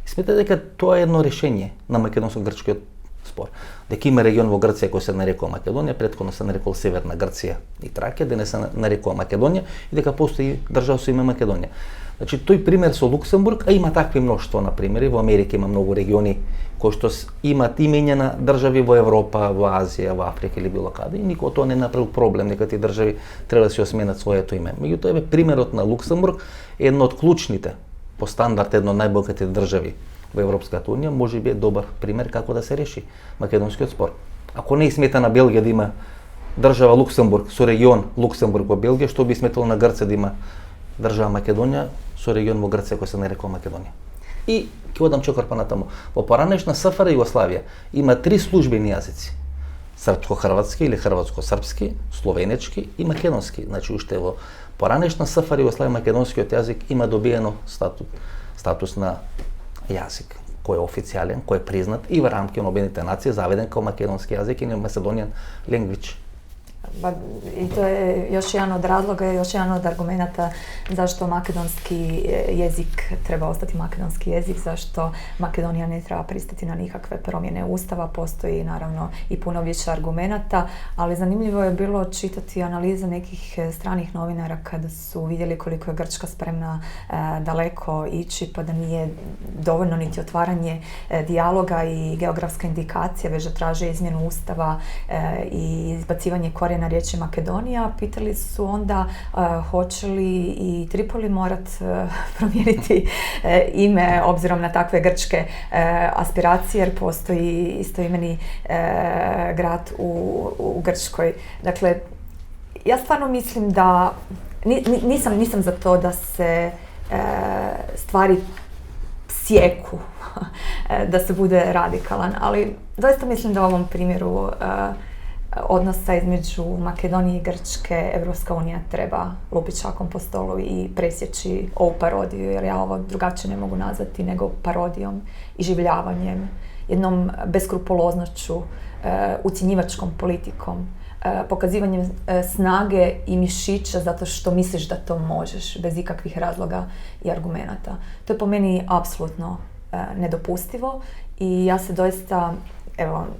S2: И сметате дека тоа е едно решение на македонско-грчкиот спор. Дека има регион во Грција кој се нарекува Македонија, претходно се нарекува Северна Грција и Тракија, денес се нарекува Македонија и дека постои држава со име Македонија. Значи, тој пример со Луксембург, а има такви мноштво на примери, во Америка има многу региони кои што имат имења на држави во Европа, во Азија, во Африка или било каде, и никој тоа не направил проблем, дека тие држави треба да си осменат своето име. Меѓутоа, еве примерот на Луксембург е едно од клучните по стандард едно од најбогатите држави во Европската унија, можеби е добар пример како да се реши македонскиот спор. Ако не смета на Белгија да има држава Луксембург со регион Луксембург во Белгија, што би сметало на Грција да има држава Македонија со регион во Грција кој се нарекува Македонија. И ќе одам чекор понатаму. Во поранешна СФР Југославија има 3 службени јазици. Српско-хрватски или хрватско-српски, словенечки и македонски. Значи уште во поранешна СФР Југославија македонскиот јазик има добиено статус на јазик кој е официјален, кој е признат и во рамки на Обединетите нации заведен како македонски јазик и на Macedonian language.
S1: I to je još jedan od razloga, još jedan od argumenata zašto makedonski jezik treba ostati makedonski jezik, zašto Makedonija ne treba pristati na nikakve promjene ustava. Postoji naravno i puno više argumenata, ali zanimljivo je bilo čitati analize nekih stranih novinara kada su vidjeli koliko je Grčka spremna daleko ići, pa da nije dovoljno niti otvaranje dijaloga i geografska indikacija, već da traže izmjenu ustava i izbacivanje korijena riječi Makedonija. Pitali su onda hoće li i Tripoli morat promijeniti ime obzirom na takve grčke aspiracije, jer postoji istoimeni grad u Grčkoj. Dakle, ja stvarno mislim da nisam za to da se stvari sjeku, da se bude radikalan, ali doista mislim da u ovom primjeru odnosa između Makedonije i Grčke Evropska unija treba lupiti šakom po stolu i presjeći ovu parodiju, jer ja ovo drugačije ne mogu nazvati nego parodijom, iživljavanjem, jednom beskrupuloznošću, ucjenjivačkom politikom, pokazivanjem snage i mišića zato što misliš da to možeš, bez ikakvih razloga i argumenata. To je po meni apsolutno nedopustivo i ja se doista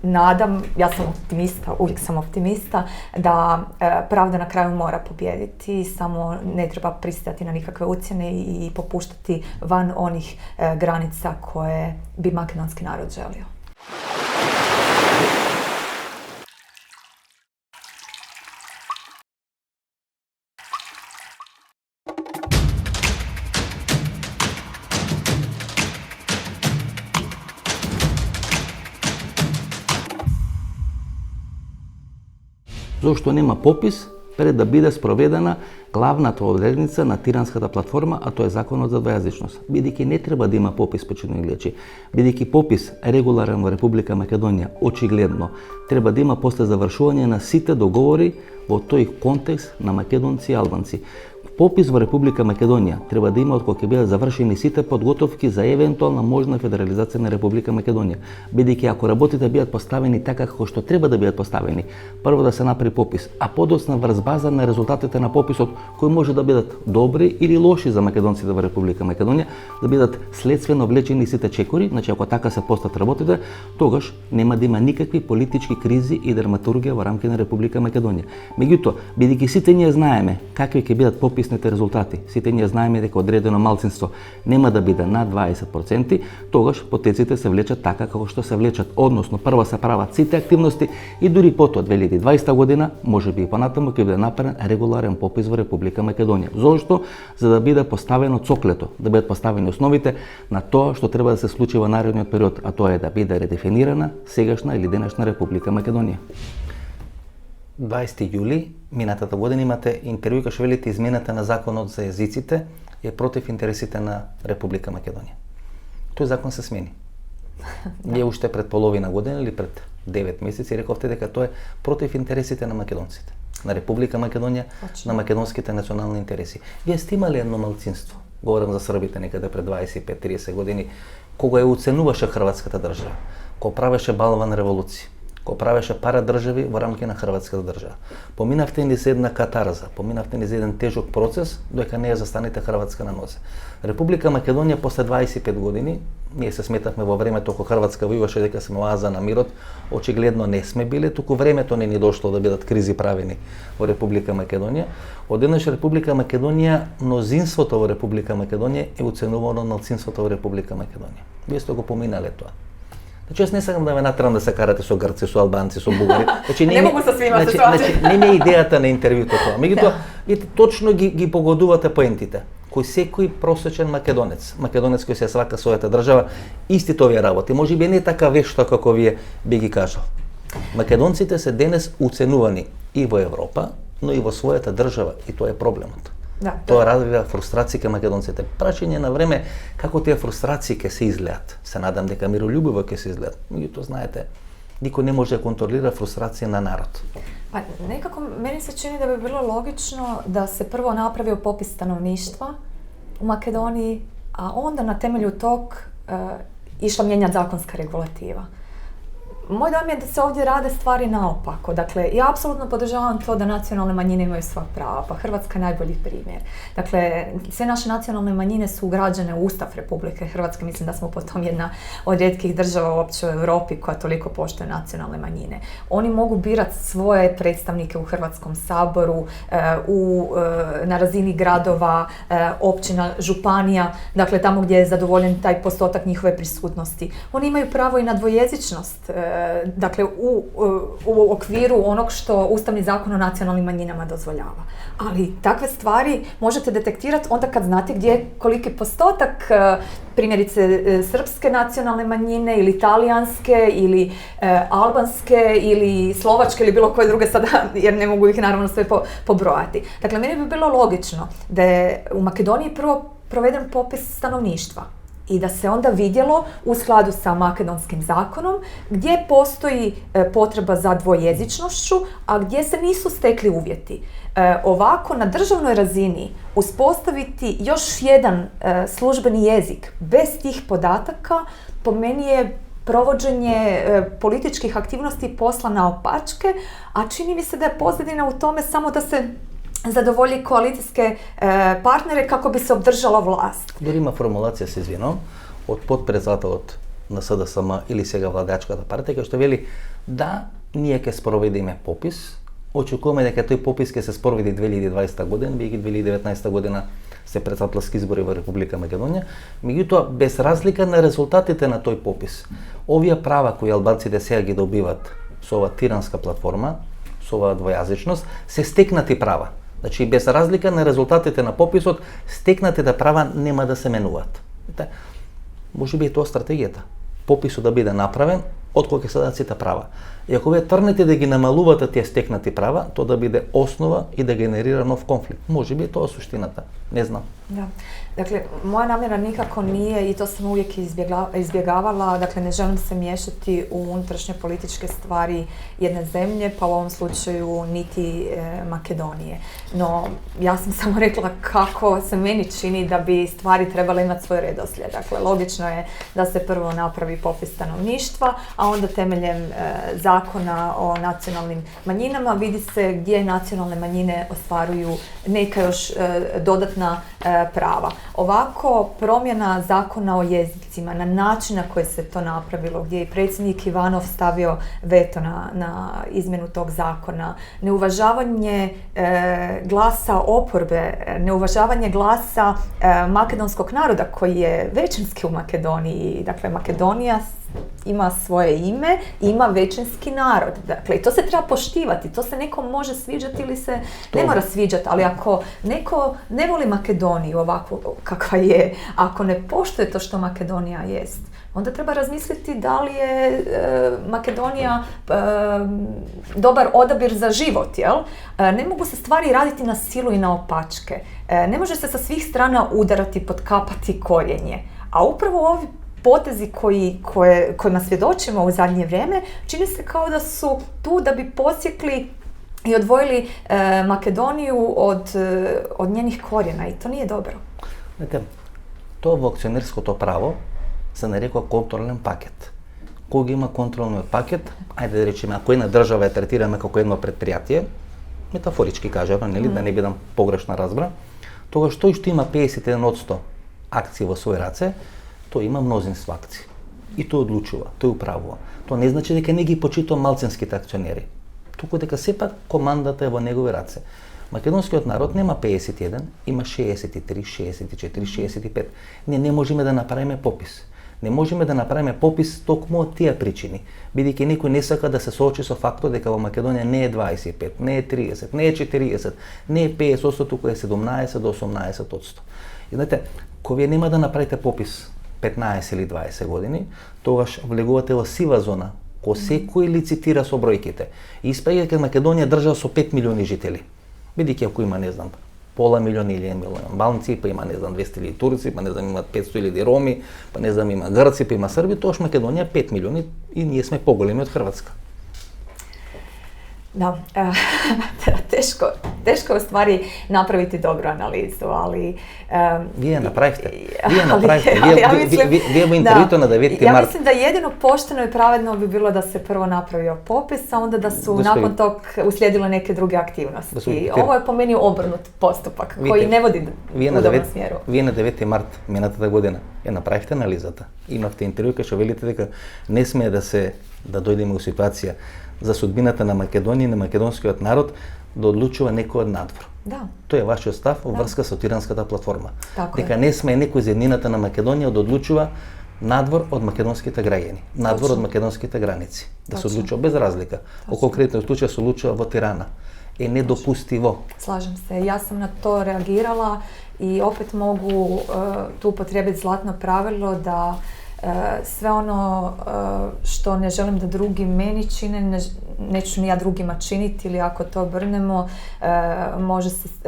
S1: nadam, ja sam optimista, uvijek sam optimista, da pravda na kraju mora pobijediti, samo ne treba pristajati na nikakve ucjene i popuštati van onih granica koje bi makedonski narod želio.
S2: Зошто нема попис пред да биде спроведена главната одредница на тиранската платформа, а тоа е законот за двојазичност. Бидејќи не треба да има попис, почитувани гледачи, бидејќи попис регуларен во Република Македонија, очигледно треба да има после завршување на сите договори во тој контекст на македонци и албанци. Попис во Република Македонија треба да има од кога ќе бидат завршени сите подготовки за евентуална можна федерализација на Република Македонија. Бидејќи ако работите бидат поставени така како што треба да бидат поставени, прво да се направи попис, а подоцна врз база на резултатите на пописот кои може да бидат добри или лоши за македонците во Република Македонија, да бидат следствено влечени сите чекори, значи ако така се постат работите, тогаш нема да има никакви политички кризи и драматургија во рамки на Република Македонија. Меѓутоа, бидејќи сите ние знаеме какви ќе бидат пописните резултати, сите ние знаеме дека одредено малцинство нема да биде над 20%, тогаш потеците се влечат така како што се влечат, односно прво се прават сите активности и дури потоа 2020 година, можеби и понатаму ќе биде направен регуларен попис во Република Македонија. Зошто? За да биде поставено цоклето, да бидат поставени основите на тоа што треба да се случи во наредниот период, а тоа е да биде редефинирана сегашна или денешна Република Македонија. 20 јули минатата година имате интервју кај што велите измената на законот за езиците е против интересите на Република Македонија. Тој закон се смени. Вие уште пред половина година или пред 9 месеци рековте дека тоа е против интересите на македонците, на Република Македонија, на македонските национални интереси. Вие сте имали едно малцинство, говорам за србите некаде пред 25-30 години, кога ја уценуваше хрватската држава, кога правеше балван револуција, кога правеше парадржави во рамки на хрватската држава. Поминавте низ една катарза, поминавте низ еден тежок процес, додека не ја застанете Хрватска на нозе. Република Македонија после 25 години, ние се сметавме во времето кога Хрватска војуваше дека сме оаза на мирот, очигледно не сме биле, туку времето не ни дошло да бидат кризи правени во Република Македонија. Одеднаш Република Македонија, мнозинството во Република Македонија е уценувано малцинството во Република Македонија. Вие сте го поминале тоа. Значи, јас не сакам да ве натерам да се карате со грци, со албанци, со бугари. Значи,
S1: не могу со свима се свати.
S2: Не ми е идејата на интервјуто тоа. Меѓутоа, видите, точно ги погодувате поентите. Кој секој просечен македонец кој се свака својата држава, истите овие работи. Можеби не така вешто како вие би ги кажал. Македонците се денес уценувани и во Европа, но и во својата држава, и тоа е проблемот.
S1: Да,
S2: тоа развива фрустрации кај македонците. Прашање на време како тие фрустрации ќе се излеат. Се надам дека мирољубиво ќе се излеат. Меѓутоа, знаете, никој не може да контролира фрустрација на народ.
S1: Pa nekako meni se čini da bi bilo logično da se prvo napravio popis stanovništva u Makedoniji, a onda na temelju tog išla mijenjati zakonska regulativa. Moj dojam je da se ovdje rade stvari naopako. Dakle, ja apsolutno podržavam to da nacionalne manjine imaju sva prava, pa Hrvatska je najbolji primjer. Dakle, sve naše nacionalne manjine su ugrađene u Ustav Republike Hrvatske. Mislim da smo po tom jedna od rijetkih država uopće u Europi koja toliko poštuje nacionalne manjine. Oni mogu birati svoje predstavnike u Hrvatskom saboru, na razini gradova, općina, županija, dakle tamo gdje je zadovoljen taj postotak njihove prisutnosti. Oni imaju pravo i na dvojezičnost, dakle u okviru onog što Ustavni zakon o nacionalnim manjinama dozvoljava. Ali takve stvari možete detektirati onda kad znate gdje je koliki postotak primjerice srpske nacionalne manjine ili talijanske ili albanske ili slovačke ili bilo koje druge sada, jer ne mogu ih naravno sve pobrojati. Dakle, meni bi bilo logično da je u Makedoniji prvo proveden popis stanovništva i da se onda vidjelo u skladu sa makedonskim zakonom gdje postoji potreba za dvojezičnošću, a gdje se nisu stekli uvjeti. Ovako na državnoj razini uspostaviti još jedan službeni jezik bez tih podataka po meni je provođenje političkih aktivnosti posla naopačke, a čini mi se da je pozadina u tome samo da se zadovolji koalicijske partnere kako bi se obdržala vlast.
S2: Дори има формулација, се извинувам, од подпредседателот на СДСМ или сега владачката партија, кој што вели да ние ќе спроведеме попис, очекуваме дека тој попис ќе се спроведи 2020 година, бидејќи 2019 година се претседателски избори во Република Македонија, меѓутоа без разлика на резултатите на тој попис. Овие права кои албанците сега ги добиват со оваа тиранска платформа, со оваа двојазичност, се стекнати права. Значи, без разлика на резултатите на пописот, стекнатите права нема да се менуваат. Може би е тоа стратегијата. Пописот да биде направен, од кога ќе се дадат сите права. И ако вие тргнете да ги намалувате тие стекнати права, тоа да биде основа и да генерира нов конфликт. Може би тоа е суштината, не знам.
S1: Da. Dakle, moja namjera nikako nije, i to sam uvijek izbjegavala, dakle ne želim se miješati u unutrašnje političke stvari jedne zemlje, pa u ovom slučaju niti Makedonije. No, ja sam samo rekla kako se meni čini da bi stvari trebale imati svoj redoslijed. Dakle, logično je da se prvo napravi popis stanovništva, a onda temeljem zakona o nacionalnim manjinama vidi se gdje nacionalne manjine ostvaruju neka još dodatna prava. Ovako, promjena zakona o jezicima na način na koji se to napravilo, gdje je predsjednik Ivanov stavio veto na izmjenu tog zakona, neuvažavanje glasa oporbe, neuvažavanje glasa makedonskog naroda koji je većinski u Makedoniji. Dakle, Makedonija ima svoje ime i ima većinski narod. Dakle, i to se treba poštivati. To se nekom može sviđati ili se ne mora sviđati, ali ako neko ne voli Makedoniju ovako kakva je, ako ne poštuje to što Makedonija jest, onda treba razmisliti da li je Makedonija dobar odabir za život, jel? Ne mogu se stvari raditi na silu i na opačke. Ne može se sa svih strana udarati, potkapati korijenje. A upravo ovi potezi kojima svjedočimo u zadnje vrijeme čini se kao da su tu da bi posjekli i odvojili Makedoniju od njenih korijena i to nije dobro.
S2: Знаете, тоа во акционерското право се нарекува контролен пакет. Кога има контролниот пакет, ајде да речеме, ако една држава ја третираме како едно предпријатие, метафорички кажеме, нели, да не бидам погрешно разбран, тогаш тој што има 51% акции во своји раце, тој има мнозинство акции. И тој одлучува, тој управува. Тоа не значи дека не ги почитува малцинските акционери, туку дека сепак командата е во негови раце. Македонскиот народ нема 51, има 63, 64, 65. Ние не можеме да направиме попис. Не можеме да направиме попис токму од тие причини, бидејќи некој не сака да се соочи со фактот дека во Македонија не е 25, не е 30, не е 40, не е 50%, туку е 17 до 18%. И знаете, кога вие нема да направите попис 15 или 20 години, тогаш влегувате во сива зона, кој секој лицитира со бројките. И испаѓа дека Македонија држава со 5 милиони жители. Бидејќи ако има, не знам, пола милион или 1 милион албанци, па има, не знам, 200 или турци, па не знам, имат 500 или роми, па не знам, има грци, па има срби, тоаш Македонија 5 милиони и ние сме поголеми од Хрватска.
S1: Da, teško je u stvari napraviti dobru analizu, ali...
S2: Vi je napravite. Vi je u intervjutu na 9.
S1: Ja
S2: mart.
S1: mislim da jedino pošteno i pravedno bi bilo da se prvo napravio popis, a onda da su nakon tog uslijedile neke druge aktivnosti. Ovo je po meni obrnut postupak koji ne vodi u dobrom smjeru.
S2: Вие на 9. март минатата година ја направихте анализата. Имавте интервју кај што велите дека не смее да дојдеме у ситуација за судбината на Македонија и на македонскиот народ да одлучува некој од надвор.
S1: Да.
S2: Тоа е вашиот став во врска со Тиранската платформа.
S1: Така
S2: дека не смее некој за еднината на Македонија да одлучува надвор од македонските граѓани, надвор од македонските граници. Да се одлучува без разлика. Во конкретниот случај се одлучува во Тирана. Е недопустиво.
S1: Slažem se. Ja sam na to reagirala i opet mogu tu upotrijebiti zlatno pravilo da sve ono što ne želim da drugi meni čine, neću ni ja drugima činiti ili ako to obrnemo,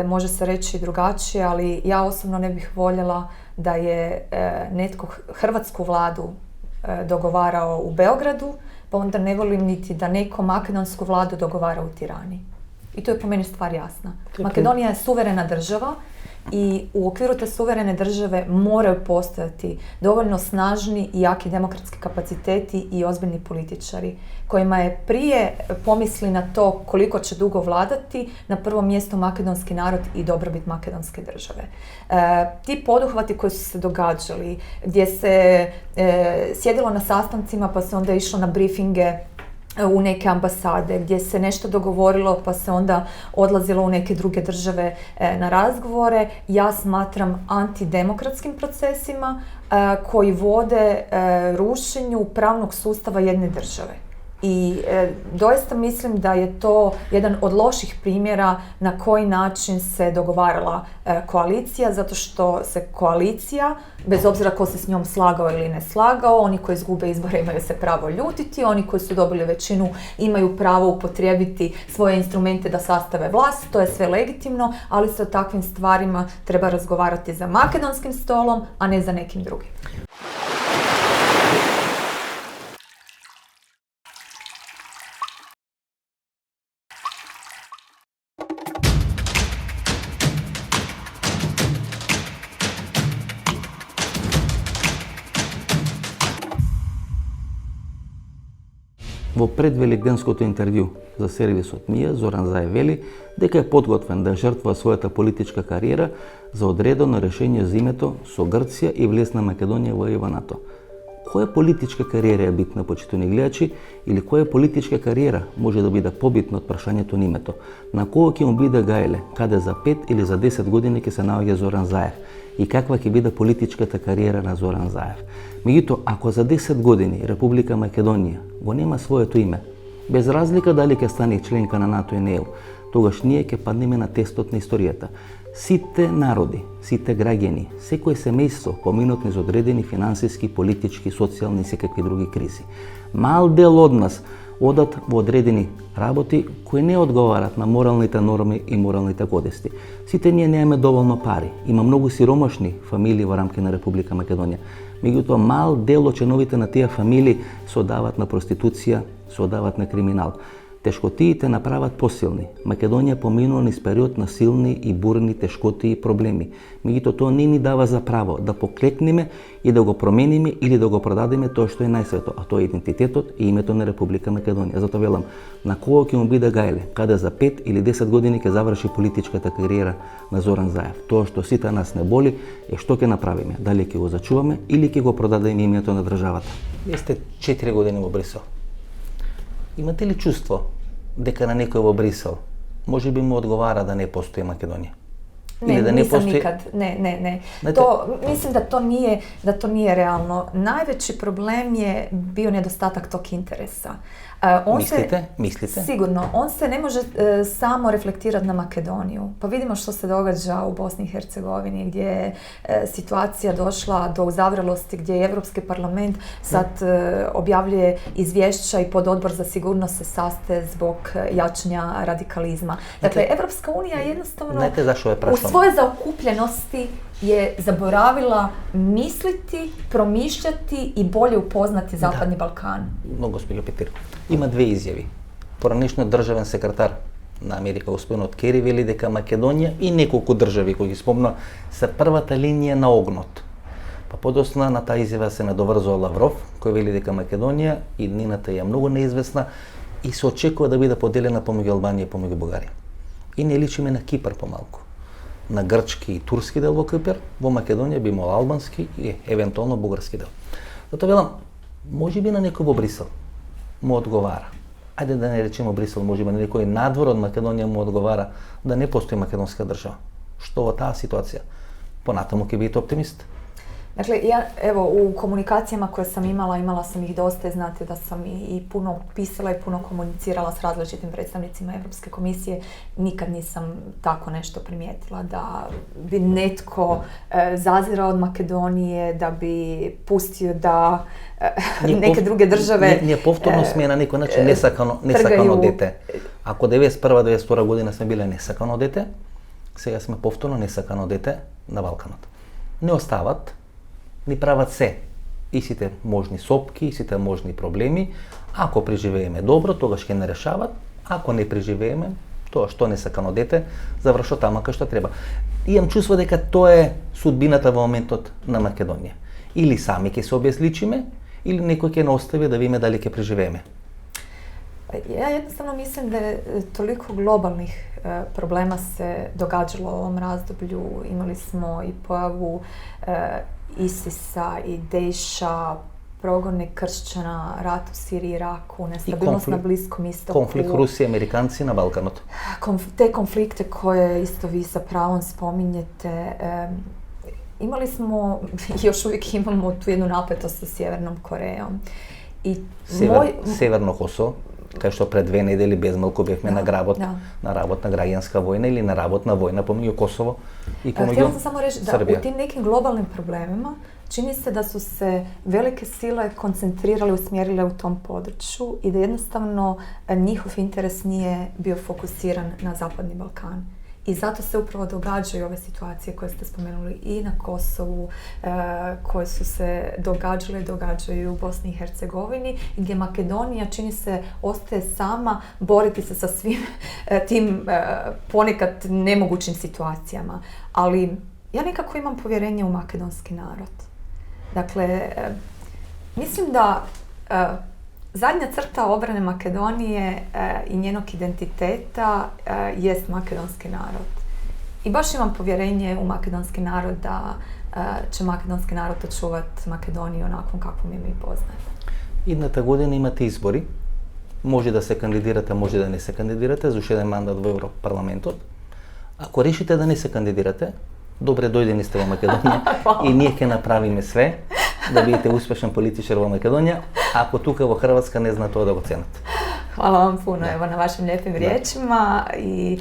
S1: može se reći drugačije, ali ja osobno ne bih voljela da je netko hrvatsku vladu dogovarao u Beogradu, pa onda ne volim niti da neko makedonsku vladu dogovara u Tirani. I to je po meni stvar jasna. Makedonija je suverena država i u okviru te suverene države moraju postojati dovoljno snažni i jaki demokratski kapaciteti i ozbiljni političari kojima je prije pomisli na to koliko će dugo vladati na prvom mjestu makedonski narod i dobrobit makedonske države. Ti poduhvati koji su se događali, gdje se sjedilo na sastancima pa se onda išlo na briefinge u neke ambasade, gdje se nešto dogovorilo pa se onda odlazilo u neke druge države na razgovore, ja smatram antidemokratskim procesima koji vode rušenju pravnog sustava jedne države. I doista mislim da je to jedan od loših primjera na koji način se dogovarala koalicija, zato što se koalicija, bez obzira ko se s njom slagao ili ne slagao, oni koji izgube izbore imaju se pravo ljutiti, oni koji su dobili većinu imaju pravo upotrijebiti svoje instrumente da sastave vlast, to je sve legitimno, ali se o takvim stvarima treba razgovarati za makedonskim stolom, a ne za nekim drugim.
S2: Во предвеликденското интервју за сервисот МИА, Зоран Заев вели дека е подготвен да жртва својата политичка кариера за одредено решение за името со Грција и влез на Македонија во ЕВ НАТО. Која политичка кариера е битна, почитувани гледачи, или која политичка кариера може да биде побитна од прашањето на името? На кого ќе му биде гајле, каде за 5 или за 10 години ќе се наоѓа Зоран Заев? И каква ќе биде политичката кариера на Зоран Заев? Меѓутоа, ако за 10 години Република Македонија го нема своето име, без разлика дали ќе стане членка на НАТО и ЕУ, тогаш ние ќе паднеме на тестот на историјата. Сите народи, сите граѓани, секој семејство поминат низ одредени финансиски, политички, социјални и секакви други кризи. Мал дел од нас одат во одредени работи кои не одговарат на моралните норми и моралните кодести. Сите ние немаме доволно пари. Има многу сиромашни фамилии во рамки на Република Македонија. Меѓутоа, мал дел од членовите на тие фамилии се одават на проституција, се одават на криминал. Тешкотиите направат посилни. Македонија поминува низ период на силни и бурни тешкоти и проблеми. Меѓутоа, тоа не ни дава за право да поклекнеме и да го промениме или да го продадеме тоа што е најсвето, а тоа е идентитетот и името на Република Македонија. Затоа велам, на кого ќе му биде гајле, каде за 5 или 10 години ќе заврши политичката кариера на Зоран Заев. Тоа што сите нас не боли е што ќе направиме, дали ќе го зачуваме или ќе го продадеме името на државата. Вие сте 4 години во Брисел. Имате ли чувство дека на некој во Брисел може би му одговара да не постои Македонија?
S1: Ne, da nisam nikad. Ne. Mislim da to nije realno. Najveći problem je bio nedostatak tog interesa.
S2: Mislite?
S1: Sigurno. On se ne može samo reflektirati na Makedoniju. Pa vidimo što se događa u Bosni i Hercegovini, gdje je situacija došla do uzavralosti, gdje je Europski parlament sad objavljuje izvješća i pododbor za sigurnost se sastaje zbog jačanja radikalizma. Dakle, Evropska unija jednostavno u svojoj zaokupljenosti je zaboravila misliti, promišljati i bolje upoznati Zapadni Balkan.
S2: Но, госпоѓа Петир, има две изјави. Поранешниот државен секретар на Америка, господинот Кери, вели дека Македонија и неколку држави кои ги спомна се првата линија на огнот. Па подосна на таа изјава се надоврзува Лавров, кој вели дека Македонија иднината е многу неизвестна и се очекува да биде поделена помеѓу Албанија и помеѓу Бугарија. И не личиме на Кипар помалку. На грчки и турски дел во Кипар, во Македонија би имал албански и евентуално бугарски дел. Затоа велам, може би на некој во Брисел му одговара. Ајде да не речеме Брисел, може би на некој надвор од Македонија му одговара да не постои македонска држава. Што во таа ситуација? Понатаму ќе бидете оптимист?
S1: Dakle, evo, u komunikacijama koje sam imala sam ih dosta i znate da sam i puno pisala i puno komunicirala s različitim predstavnicima Europske komisije. Nikad nisam tako nešto primijetila da bi netko zazirao od Makedonije, da bi pustio da neke druge države
S2: Ние повторно сме на некој начин несакано дете. Ако 91-92 година сме биле несакано дете, сега сме повторно несакано дете на Балканот. Не остават, ни прават се, и сите можни сопки, и сите можни проблеми. Ако преживееме добро, тогаш ќе не решават. Ако не преживееме, тоа што несакано дете завршува тама кај што треба. Имам чувство дека тоа е судбината во моментот на Македонија. Или сами ќе се обезличиме, или некој ќе не остави да видиме дали ќе преживееме.
S1: Ja jednostavno mislim da je toliko globalnih problema se događalo u ovom razdoblju. Imali smo i pojavu ISIS-a i Daesha, progone kršćana, rat u Siriji i Iraku, nestabilnost na Bliskom istoku.
S2: Konflikt Rusije i Amerikanci na Balkanot.
S1: Te konflikte koje isto vi sa pravom spominjete. Imali smo, još uvijek imamo tu jednu napetost sa Sjevernom Korejom. И
S2: Северно Косово, кај што пред 2 недели безмалку бевме на работна граѓанска војна или на работна војна помеѓу Косово и помеѓу
S1: Htjela sam samo reći da
S2: Srbija.
S1: u tim nekim globalnim problemima čini se da su se velike sile koncentrirale, usmjerile u tom području i da jednostavno njihov interes nije bio fokusiran na Zapadni Balkan. I zato se upravo događaju ove situacije koje ste spomenuli i na Kosovu, koje su se događaju u Bosni i Hercegovini, gdje Makedonija, čini se, ostaje sama boriti se sa svim tim ponekad nemogućim situacijama. Ali ja nekako imam povjerenje u makedonski narod. Dakle, mislim da zadnja crta obrane Makedonije i njenog identiteta jest makedonski narod. I baš imam povjerenje u makedonski narod da će makedonski narod očuvati Makedoniju onakvom kakvom je mi poznajemo.
S2: Идната година имате избори. Може да се кандидирате, може да не се кандидирате за уште еден мандат во Европарламентот. Ако решите да не се кандидирате, добре дојдени сте во Македонија и ние ќе направиме све да бидете успешен политичар во Македонија, ако тука во Хрватска не знаат тоа да го ценат.
S1: Hvala vam puno evo, na vašim lijepim riječima i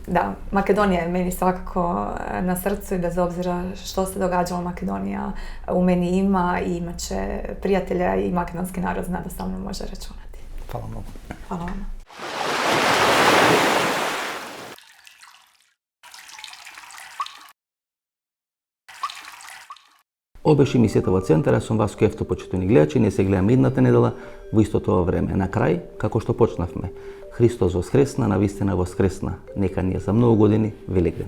S1: da, Makedonija je meni svakako na srcu i bez obzira što se događalo, Makedonija u meni ima i imat će prijatelja i makedonski narod zna da sa mnom može računati.
S2: Hvala mnogo.
S1: Hvala vam.
S2: Ова беше емисијата во Центар, сум Васко Ефто, почитувани гледачи, ние се гледаме идната недела во истото ова време. На крај, како што почнавме, Христос воскресна, навистина воскресна, нека ни е за многу години Великден.